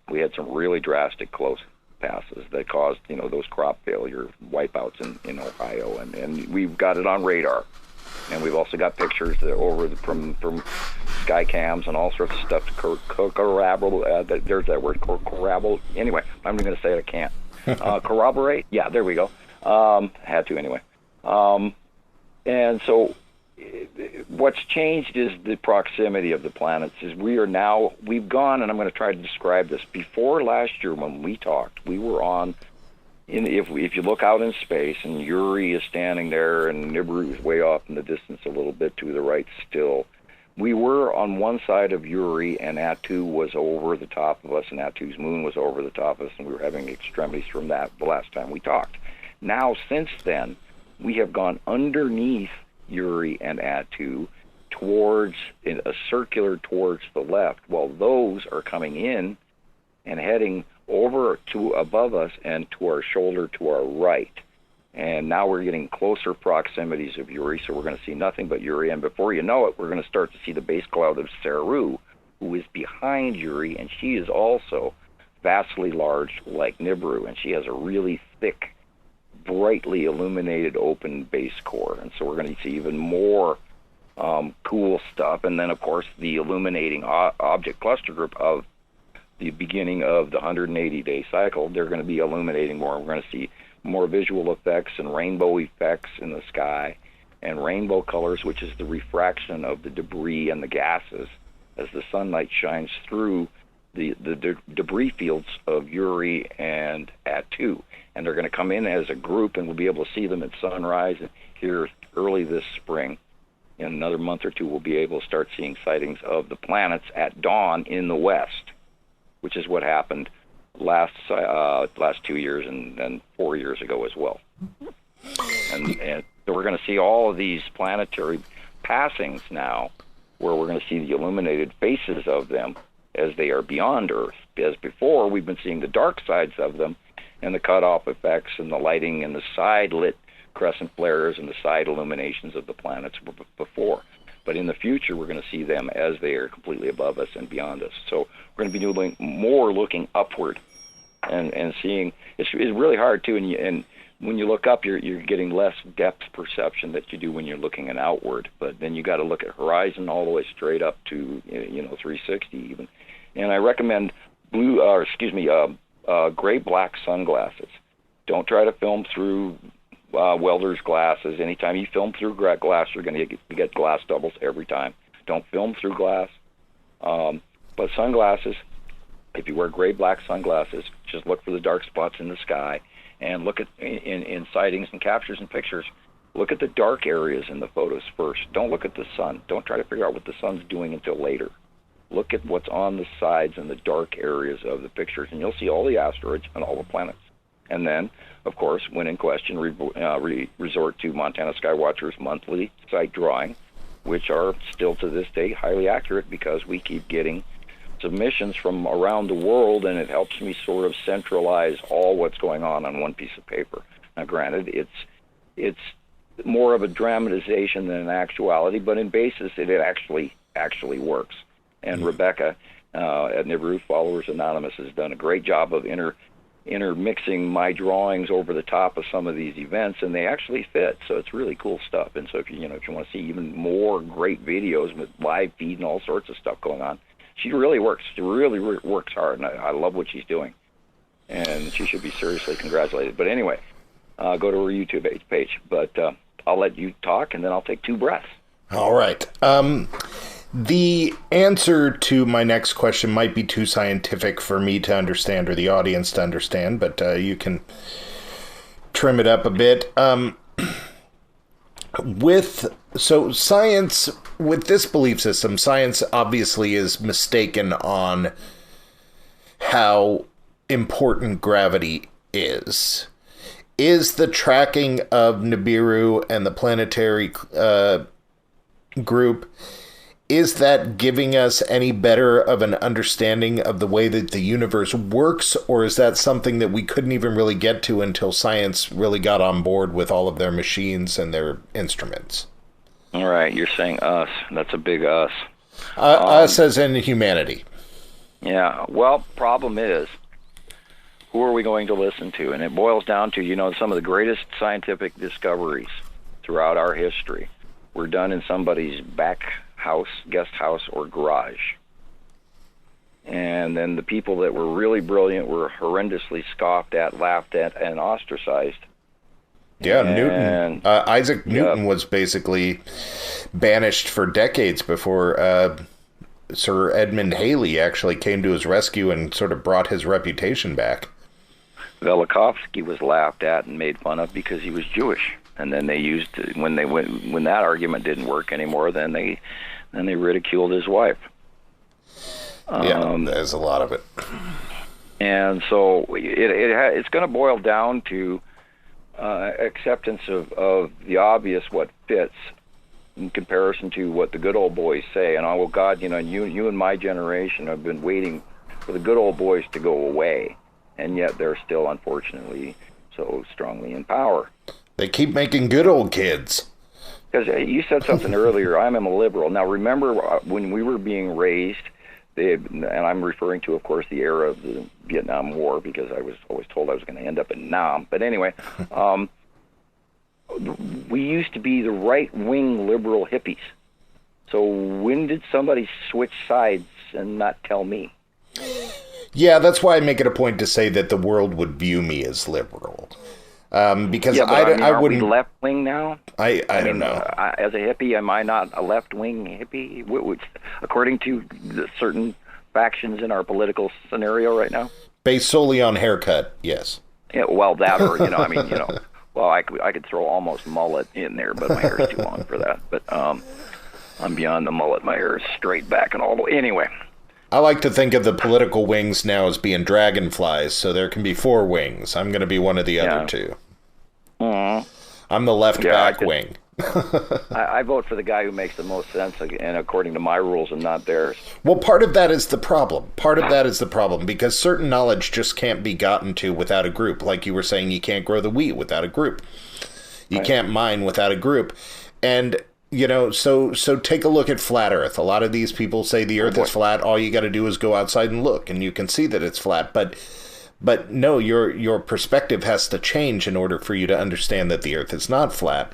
we had some really drastic close passes that caused, those crop failure wipeouts in Ohio, and we've got it on radar. And we've also got pictures from sky cams and all sorts of stuff to corroborate. There's that word, corroborate. Anyway, I'm going to say it, I can't. Corroborate? Yeah, there we go. Had to anyway. And so what's changed is the proximity of the planets. We've gone, and I'm going to try to describe this. Before last year when we talked, we were on, if you look out in space, and Uri is standing there, and Nibiru is way off in the distance a little bit to the right still, we were on one side of Uri, and Attu was over the top of us, and Attu's moon was over the top of us, and we were having extremities from that the last time we talked. Now, since then, we have gone underneath Uri and Attu in a circular towards the left, while those are coming in and heading over to above us and to our shoulder to our right. And now we're getting closer proximities of Uri, so we're going to see nothing but Uri. And before you know it, we're going to start to see the base cloud of Saru, who is behind Uri, and she is also vastly large like Nibiru, and she has a really thick brightly illuminated open base core. And so we're going to see even more cool stuff. And then, of course, the illuminating object cluster group of the beginning of the 180-day cycle, they're going to be illuminating more. We're going to see more visual effects and rainbow effects in the sky, and rainbow colors, which is the refraction of the debris and the gases as the sunlight shines through the debris fields of Uri and Attu. And they're going to come in as a group, and we'll be able to see them at sunrise here early this spring. In another month or two, we'll be able to start seeing sightings of the planets at dawn in the west, which is what happened last 2 years and 4 years ago as well. And so we're going to see all of these planetary passings now, where we're going to see the illuminated faces of them as they are beyond Earth. As before, we've been seeing the dark sides of them and the cutoff effects and the lighting and the side lit crescent flares and the side illuminations of the planets before. But in the future, we're going to see them as they are completely above us and beyond us. So we're going to be doing more looking upward and seeing. It's really hard too, and when you look up, you're getting less depth perception that you do when you're looking outward. But then you got to look at horizon all the way straight up to 360 even. And I recommend gray black sunglasses. Don't try to film through welder's glasses. Anytime you film through glass, you're going to get glass doubles every time. Don't film through glass. But sunglasses, if you wear gray black sunglasses, just look for the dark spots in the sky, and look at in sightings and captures and pictures. Look at the dark areas in the photos first. Don't look at the sun. Don't try to figure out what the sun's doing until later. Look at what's on the sides and the dark areas of the pictures, and you'll see all the asteroids and all the planets. And then, of course, when in question, resort to Montana Skywatcher's monthly site drawing, which are still to this day highly accurate because we keep getting submissions from around the world, and it helps me sort of centralize all what's going on one piece of paper. Now, granted, it's more of a dramatization than an actuality, but in basis, it actually works. And Rebecca at Nibiru Followers Anonymous has done a great job of intermixing my drawings over the top of some of these events, and they actually fit. So it's really cool stuff. And so if you want to see even more great videos with live feed and all sorts of stuff going on, she really works. She really works hard, and I love what she's doing. And she should be seriously congratulated. But anyway, go to her YouTube page. But I'll let you talk, and then I'll take 2 breaths. All right. The answer to my next question might be too scientific for me to understand or the audience to understand, but you can trim it up a bit. So science, with this belief system, science obviously is mistaken on how important gravity is. Is the tracking of Nibiru and the planetary group, is that giving us any better of an understanding of the way that the universe works, or is that something that we couldn't even really get to until science really got on board with all of their machines and their instruments? All right, you're saying us. That's a big us. Us as in humanity. Yeah, well, problem is, who are we going to listen to? And it boils down to, some of the greatest scientific discoveries throughout our history were done in somebody's back house, guest house, or garage. And then the people that were really brilliant were horrendously scoffed at, laughed at, and ostracized. Yeah, Newton. Isaac Newton was basically banished for decades before Sir Edmund Halley actually came to his rescue and sort of brought his reputation back. Velikovsky was laughed at and made fun of because he was Jewish. And then they used, when that argument didn't work anymore, then they ridiculed his wife. There's a lot of it. And so it's going to boil down to acceptance of the obvious, what fits, in comparison to what the good old boys say. And oh God, you and my generation have been waiting for the good old boys to go away, and yet they're still, unfortunately, so strongly in power. They keep making good old kids. Because you said something earlier, I'm a liberal. Now, remember when we were being raised, and I'm referring to, of course, the era of the Vietnam War, because I was always told I was going to end up in Nam. But anyway, we used to be the right-wing liberal hippies. So when did somebody switch sides and not tell me? Yeah, that's why I make it a point to say that the world would view me as liberal. Because I wouldn't. Are we left wing now? I don't know. As a hippie, am I not a left wing hippie? According to the certain factions in our political scenario right now? Based solely on haircut, yes. Yeah, well, that or well, I could throw almost mullet in there, but my hair is too long for that. But I'm beyond the mullet. My hair is straight back and all the way. Anyway. I like to think of the political wings now as being dragonflies, so there can be 4 wings. I'm going to be one of the other 2. Mm-hmm. I'm the left back wing. I vote for the guy who makes the most sense, and according to my rules and not theirs. Well, part of that is the problem. Because certain knowledge just can't be gotten to without a group. Like you were saying, you can't grow the wheat without a group. You can't mine without a group. And so take a look at flat Earth. A lot of these people say the Earth is flat. All you got to do is go outside and look, and you can see that it's flat. But no, your perspective has to change in order for you to understand that the Earth is not flat.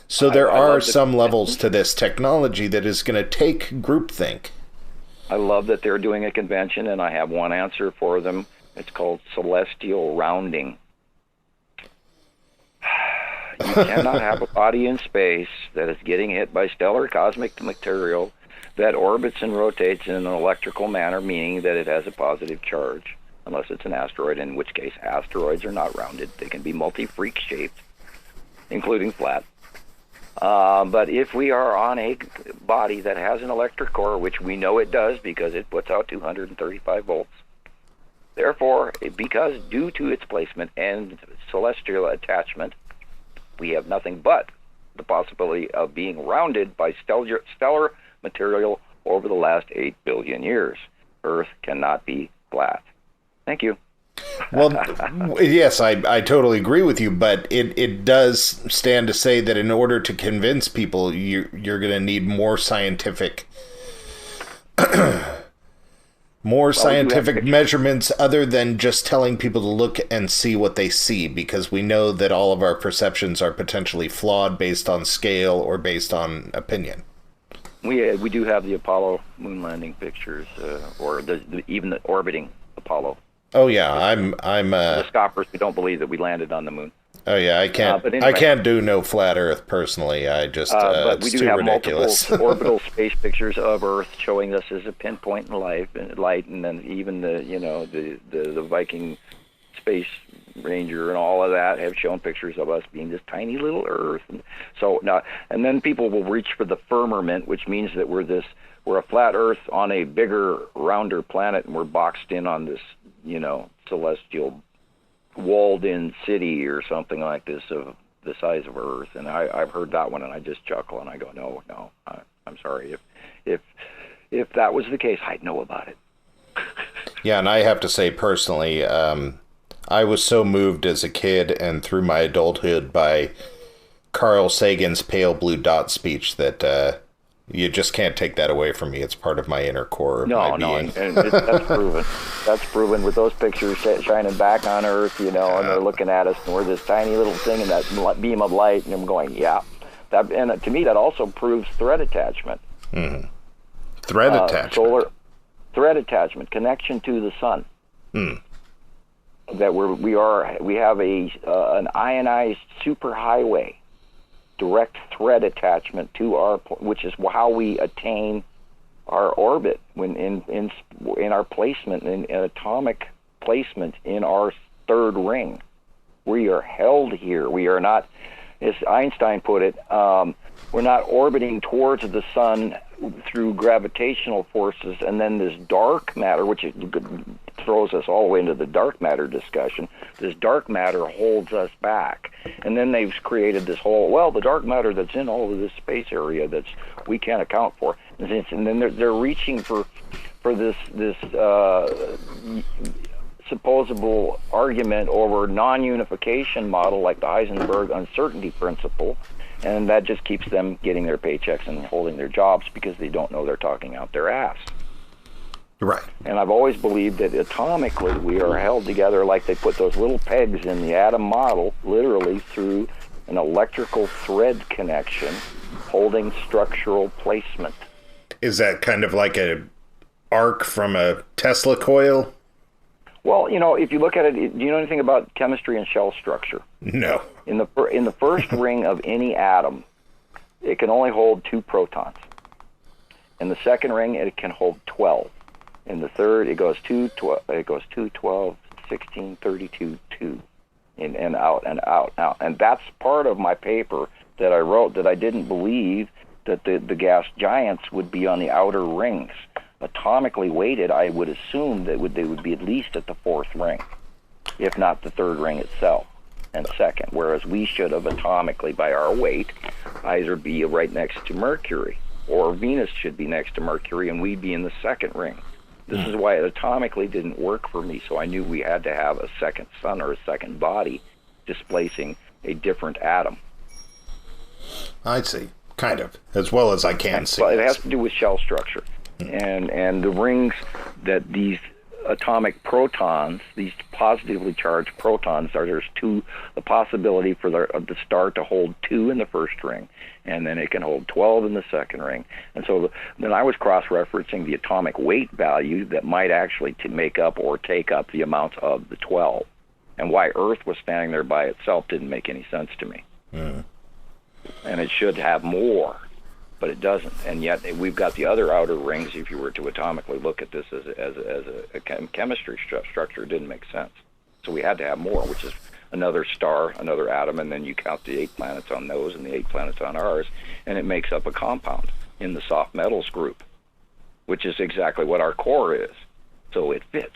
So there are some levels to this technology that is going to take groupthink. I love that they're doing a convention, and I have one answer for them. It's called celestial rounding. You cannot have a body in space that is getting hit by stellar cosmic material that orbits and rotates in an electrical manner, meaning that it has a positive charge, unless it's an asteroid, in which case asteroids are not rounded. They can be multi-freak shaped, including flat. But if we are on a body that has an electric core, which we know it does because it puts out 235 volts, therefore, because due to its placement and celestial attachment, we have nothing but the possibility of being rounded by stellar material over the last 8 billion years. Earth cannot be flat. Thank you. Well, yes, I totally agree with you, but it does stand to say that in order to convince people, you're going to need more scientific measurements other than just telling people to look and see what they see, because we know that all of our perceptions are potentially flawed based on scale or based on opinion. We do have the Apollo moon landing pictures, or even the orbiting Apollo. Oh yeah, I'm the scoffers who don't believe that we landed on the moon. Oh yeah, I can't. Anyway, I can't do no flat Earth personally. I just but we it's do too have ridiculous. multiple orbital space pictures of Earth showing us as a pinpoint in light, and then even the Viking space ranger and all of that have shown pictures of us being this tiny little Earth. And so now, and then people will reach for the firmament, which means that we're a flat Earth on a bigger, rounder planet, and we're boxed in on this, celestial walled-in city or something like this of the size of Earth. And I've heard that one, and I just chuckle and I go, no, I'm sorry. If that was the case, I'd know about it. Yeah, and I have to say personally, I was so moved as a kid and through my adulthood by Carl Sagan's Pale Blue Dot speech that you just can't take that away from me. It's part of my inner core of my being. And that's proven. That's proven with those pictures shining back on Earth, and they're looking at us, and we're this tiny little thing in that beam of light, and I'm going, yeah. And to me, that also proves thread attachment. Mm-hmm. Thread attachment. Solar thread attachment, connection to the sun. Mm. That we have an ionized superhighway. Direct thread attachment to which is how we attain our orbit when in our placement, in atomic placement in our third ring. We are held here. We are not, as Einstein put it, we're not orbiting towards the sun through gravitational forces, and then this dark matter, which throws us all the way into the dark matter discussion. This dark matter holds us back, and then they've created this whole the dark matter that's in all of this space area that's we can't account for, and then they're reaching for this supposable argument over non-unification model like the Heisenberg uncertainty principle. And that just keeps them getting their paychecks and holding their jobs because they don't know they're talking out their ass. Right. And I've always believed that atomically we are held together like they put those little pegs in the atom model, literally through an electrical thread connection holding structural placement. Is that kind of like a arc from a Tesla coil? Well, if you look at it, do you know anything about chemistry and shell structure? No. In the first ring of any atom, it can only hold 2 protons. In the second ring, it can hold 12. In the third, it goes 2, 12, 16, 32, 2, and out and out. And that's part of my paper that I wrote, that I didn't believe that the gas giants would be on the outer rings. Atomically weighted, I would assume that they would be at least at the 4th ring, if not the 3rd ring itself and second, whereas we should have atomically, by our weight, either be right next to Mercury, or Venus should be next to Mercury, and we'd be in the 2nd ring. This is why it atomically didn't work for me, so I knew we had to have a second sun or a second body displacing a different atom. I see. Kind of. As well as I can see. Well, it has to do with shell structure. And the rings that these atomic protons, these positively charged protons, there's the possibility for the star to hold 2 in the first ring, and then it can hold 12 in the second ring. And so then I was cross-referencing the atomic weight value that might actually make up or take up the amount of the 12. And why Earth was standing there by itself didn't make any sense to me. And it should have more, but it doesn't. And yet we've got the other outer rings. If you were to atomically look at this as a chemistry structure, it didn't make sense. So we had to have more, which is another star, another atom, and then you count the 8 planets on those and the 8 planets on ours, and it makes up a compound in the soft metals group, which is exactly what our core is. So it fits.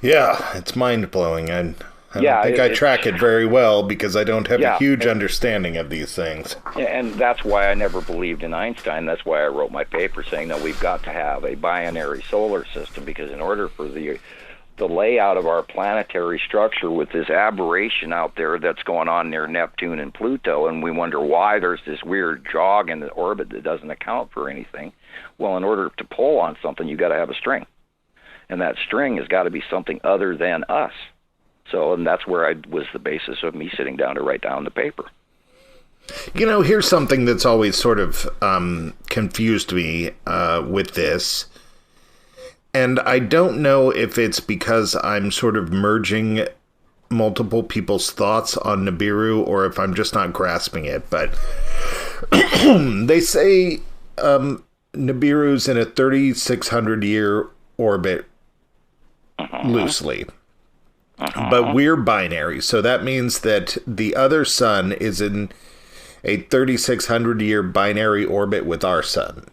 Yeah, it's mind-blowing. I don't think I track it very well because I don't have a huge understanding of these things. And that's why I never believed in Einstein. That's why I wrote my paper saying that we've got to have a binary solar system, because in order for the layout of our planetary structure with this aberration out there that's going on near Neptune and Pluto, and we wonder why there's this weird jog in the orbit that doesn't account for anything. Well, in order to pull on something, you've got to have a string. And that string has got to be something other than us. So, and that's where was the basis of me sitting down to write down the paper. Here's something that's always sort of confused me with this. And I don't know if it's because I'm sort of merging multiple people's thoughts on Nibiru or if I'm just not grasping it. But they say Nibiru's in a 3,600-year orbit loosely. But we're binary, so that means that the other sun is in a 3,600-year binary orbit with our sun.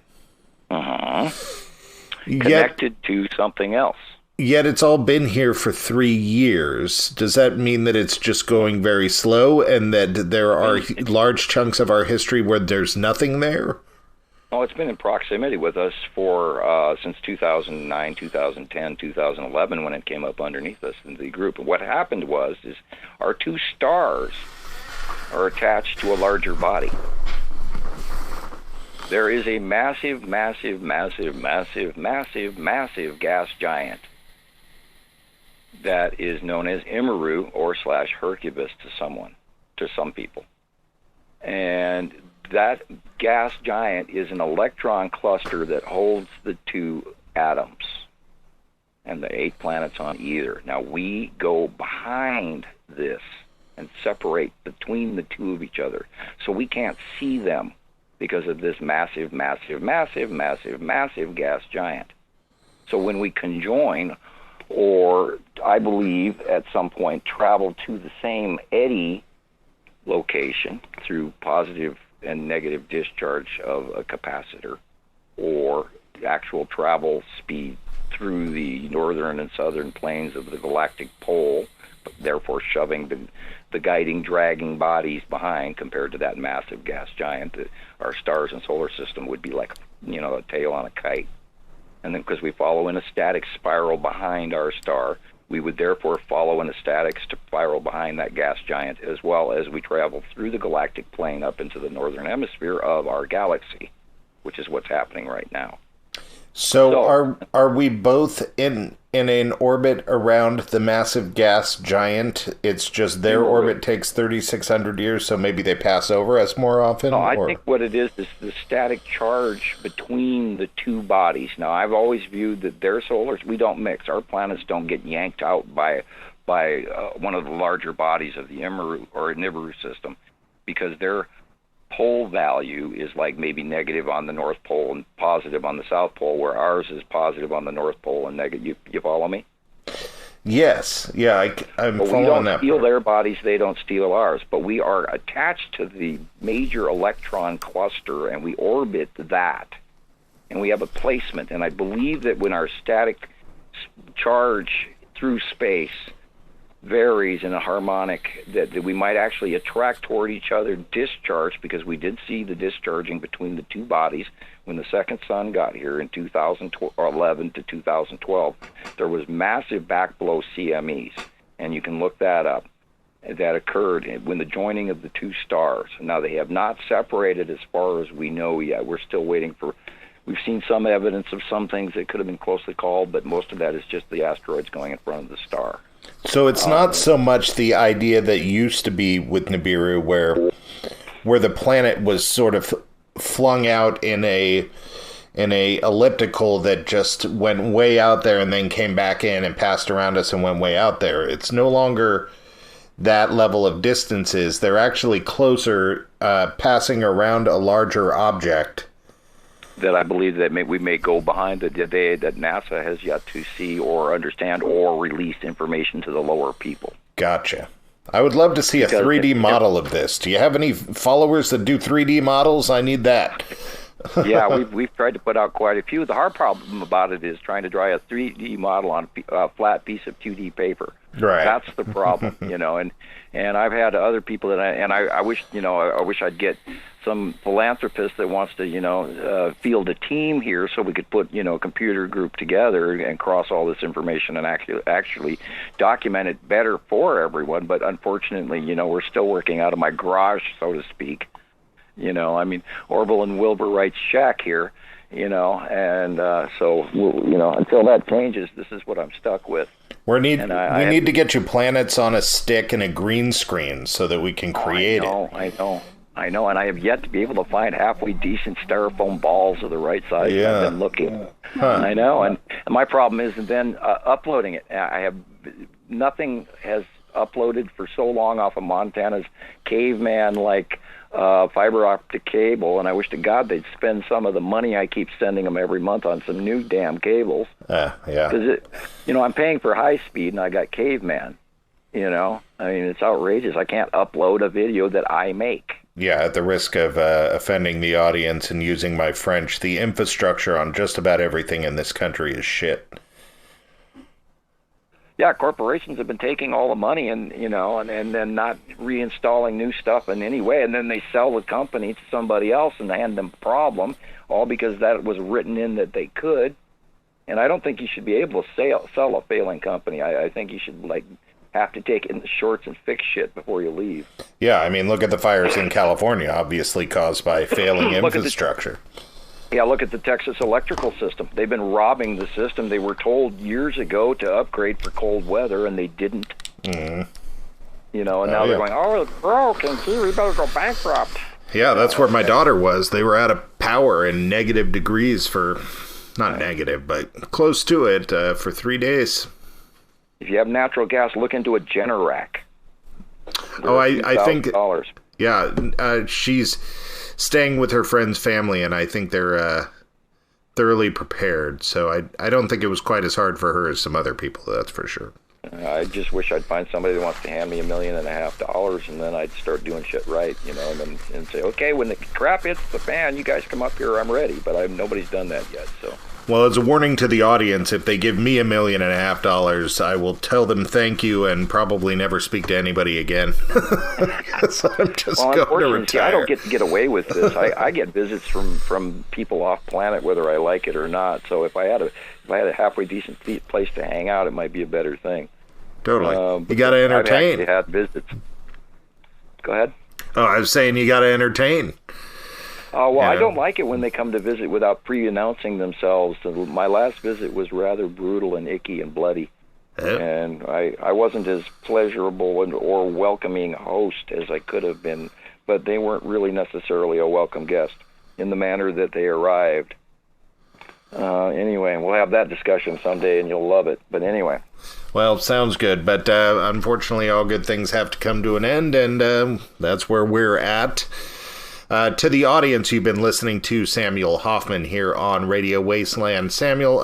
Connected to something else. Yet it's all been here for 3 years. Does that mean that it's just going very slow and that there are large chunks of our history where there's nothing there? Oh, it's been in proximity with us for since 2009, 2010, 2011, when it came up underneath us in the group. And what happened is our 2 stars are attached to a larger body. There is a massive, massive, massive, massive, massive, massive gas giant that is known as Imaru or / Hercubus to some people. And that gas giant is an electron cluster that holds the 2 atoms and the 8 planets on either. Now, we go behind this and separate between the 2 of each other. So we can't see them because of this massive, massive, massive, massive, massive gas giant. So when we conjoin, or I believe at some point travel to the same eddy location through positive and negative discharge of a capacitor, or actual travel speed through the northern and southern planes of the galactic pole, therefore shoving the guiding, dragging bodies behind compared to that massive gas giant. Our stars and solar system would be like, a tail on a kite. And then because we follow in a static spiral behind our star, we would therefore follow in a static spiral behind that gas giant, as well as we travel through the galactic plane up into the northern hemisphere of our galaxy, which is what's happening right now. So are we both in an orbit around the massive gas giant? It's just their orbit takes 3,600 years, so maybe they pass over us more often? No, I think what it is the static charge between the two bodies. Now, I've always viewed that their solars, we don't mix. Our planets don't get yanked out by one of the larger bodies of the Immaru or Nibiru system, because their pole value is like maybe negative on the North Pole and positive on the South Pole, where ours is positive on the North Pole and negative. You follow me? Yes. Yeah, I'm following that. We don't steal their bodies, they don't steal ours, but we are attached to the major electron cluster, and we orbit that, and we have a placement. And I believe that when our static charge through space varies in a harmonic, that we might actually attract toward each other discharge, because we did see the discharging between the two bodies when the second sun got here in 2011 to 2012. There was massive backblow CMEs, and you can look that up. That occurred when the joining of the two stars. Now, they have not separated as far as we know yet. We're still waiting for... We've seen some evidence of some things that could have been closely called, but most of that is just the asteroids going in front of the star. So it's not so much the idea that used to be with Nibiru, where the planet was sort of flung out in a elliptical that just went way out there and then came back in and passed around us and went way out there. It's no longer that level of distances. They're actually closer, passing around a larger object. That I believe that we may go behind that NASA has yet to see or understand or release information to the lower people. Gotcha. I would love to see a 3D model of this. Do you have any followers that do 3D models? I need that. Yeah, we've tried to put out quite a few. The hard problem about it is trying to draw a 3D model on a flat piece of 2D paper. Right. That's the problem, And I've had other people that I wish I wish I'd get some philanthropist that wants to field a team here, so we could put a computer group together and cross all this information and actually document it better for everyone. But unfortunately, we're still working out of my garage, so to speak. Orville and Wilbur writes shack here, and so until that changes, this is what I'm stuck with. We need to get you planets on a stick and a green screen so that we can create it. I know, and I have yet to be able to find halfway decent styrofoam balls of the right size. Yeah. I've been looking. I know, and my problem is then uploading it. Nothing has uploaded for so long off of Montana's caveman fiber optic cable, and I wish to God they'd spend some of the money I keep sending them every month on some new damn cables. Yeah. Because I'm paying for high speed, and I got caveman. It's outrageous. I can't upload a video that I make. Yeah, at the risk of offending the audience and using my French, the infrastructure on just about everything in this country is shit. Yeah, corporations have been taking all the money and then not reinstalling new stuff in any way, and then they sell the company to somebody else and hand them a problem, all because that was written in that they could. And I don't think you should be able to sell a failing company. I think you should have to take it in the shorts and fix shit before you leave. Yeah, look at the fires in California, obviously caused by failing infrastructure. Look at the Texas electrical system. They've been robbing the system. They were told years ago to upgrade for cold weather, and they didn't. Mm-hmm. And now they're going, it's broken, we better go bankrupt. Yeah, that's where my daughter was. They were out of power in negative degrees for, not negative, but close to it for 3 days. If you have natural gas, look into a Generac. I think... $2,000. Yeah, she's staying with her friend's family, and I think they're thoroughly prepared. So I don't think it was quite as hard for her as some other people, that's for sure. I just wish I'd find somebody that wants to hand me $1.5 million, and then I'd start doing shit right, and say, okay, when the crap hits the fan, you guys come up here, I'm ready. But nobody's done that yet, so... Well, as a warning to the audience, if they give me $1.5 million, I will tell them thank you and probably never speak to anybody again. So I'm just going to retire. I don't get away with this. I get visits from people off planet, whether I like it or not. So if I had a halfway decent place to hang out, it might be a better thing. Totally. You got to entertain. I've actually had visits. Go ahead. Oh, I was saying you got to entertain. Well, I don't like it when they come to visit without pre-announcing themselves. My last visit was rather brutal and icky and bloody. Yep. And I wasn't as pleasurable or welcoming host as I could have been, but they weren't really necessarily a welcome guest in the manner that they arrived. Anyway, we'll have that discussion someday, and you'll love it. But anyway. Well, sounds good, but unfortunately all good things have to come to an end, and that's where we're at. To the audience, you've been listening to Samuel Hofmann here on Radio Wasteland. Samuel,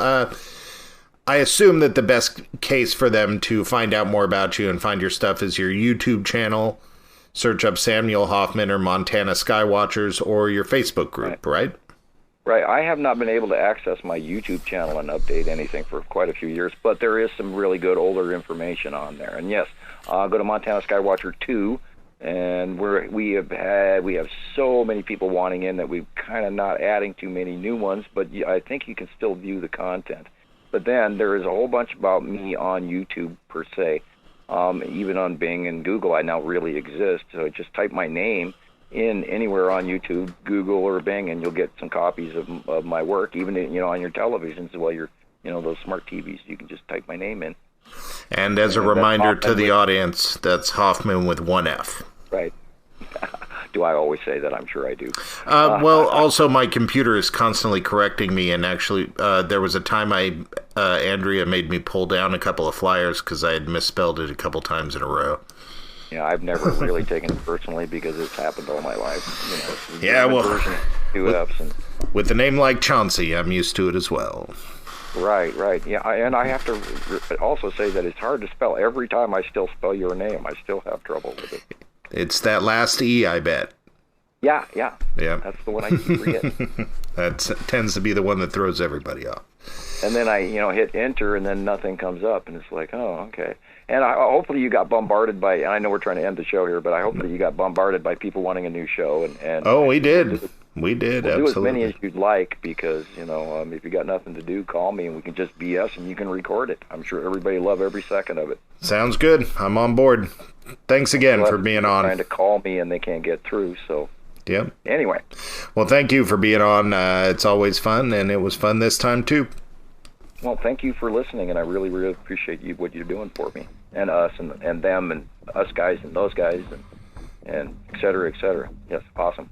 I assume that the best case for them to find out more about you and find your stuff is your YouTube channel. Search up Samuel Hofmann or Montana Skywatchers, or your Facebook group, right? Right. I have not been able to access my YouTube channel and update anything for quite a few years, but there is some really good older information on there. And yes, go to Montana Skywatcher 2, and we have so many people wanting in that we're kind of not adding too many new ones, but I think you can still view the content. But then there is a whole bunch about me on YouTube per se. Even on Bing and Google, I now really exist. So just type my name in anywhere on YouTube, Google or Bing, and you'll get some copies of my work. Even on your televisions, while you're those smart TVs, you can just type my name in. And as a reminder to the audience, that's Hofmann with one F. Right. Do I always say that? I'm sure I do. Well, also my computer is constantly correcting me, and actually there was a time Andrea made me pull down a couple of flyers because I had misspelled it a couple times in a row. Yeah, I've never really taken it personally because it's happened all my life. Yeah, well, two F's with a name like Chauncey, I'm used to it as well. Right. Yeah, and I have to also say that it's hard to spell. Every time I still spell your name, I still have trouble with it. It's that last E, I bet. Yeah. Yeah. That's the one I keep forgetting. That tends to be the one that throws everybody off. And then I, hit enter, and then nothing comes up, and it's like, oh, okay. And hopefully you got bombarded by, and I know we're trying to end the show here, but I hope that you got bombarded by people wanting a new show. And oh, we did. We did, absolutely. Do as many as you'd like, because, if you got nothing to do, call me, and we can just BS, and you can record it. I'm sure everybody will love every second of it. Sounds good. I'm on board. Thanks again for being on. Trying to call me, and they can't get through, so. Yep. Anyway. Well, thank you for being on. It's always fun, and it was fun this time, too. Well, thank you for listening, and I really, really appreciate what you're doing for me, and us, and them, and us guys, and those guys, and et cetera, et cetera. Yes, awesome.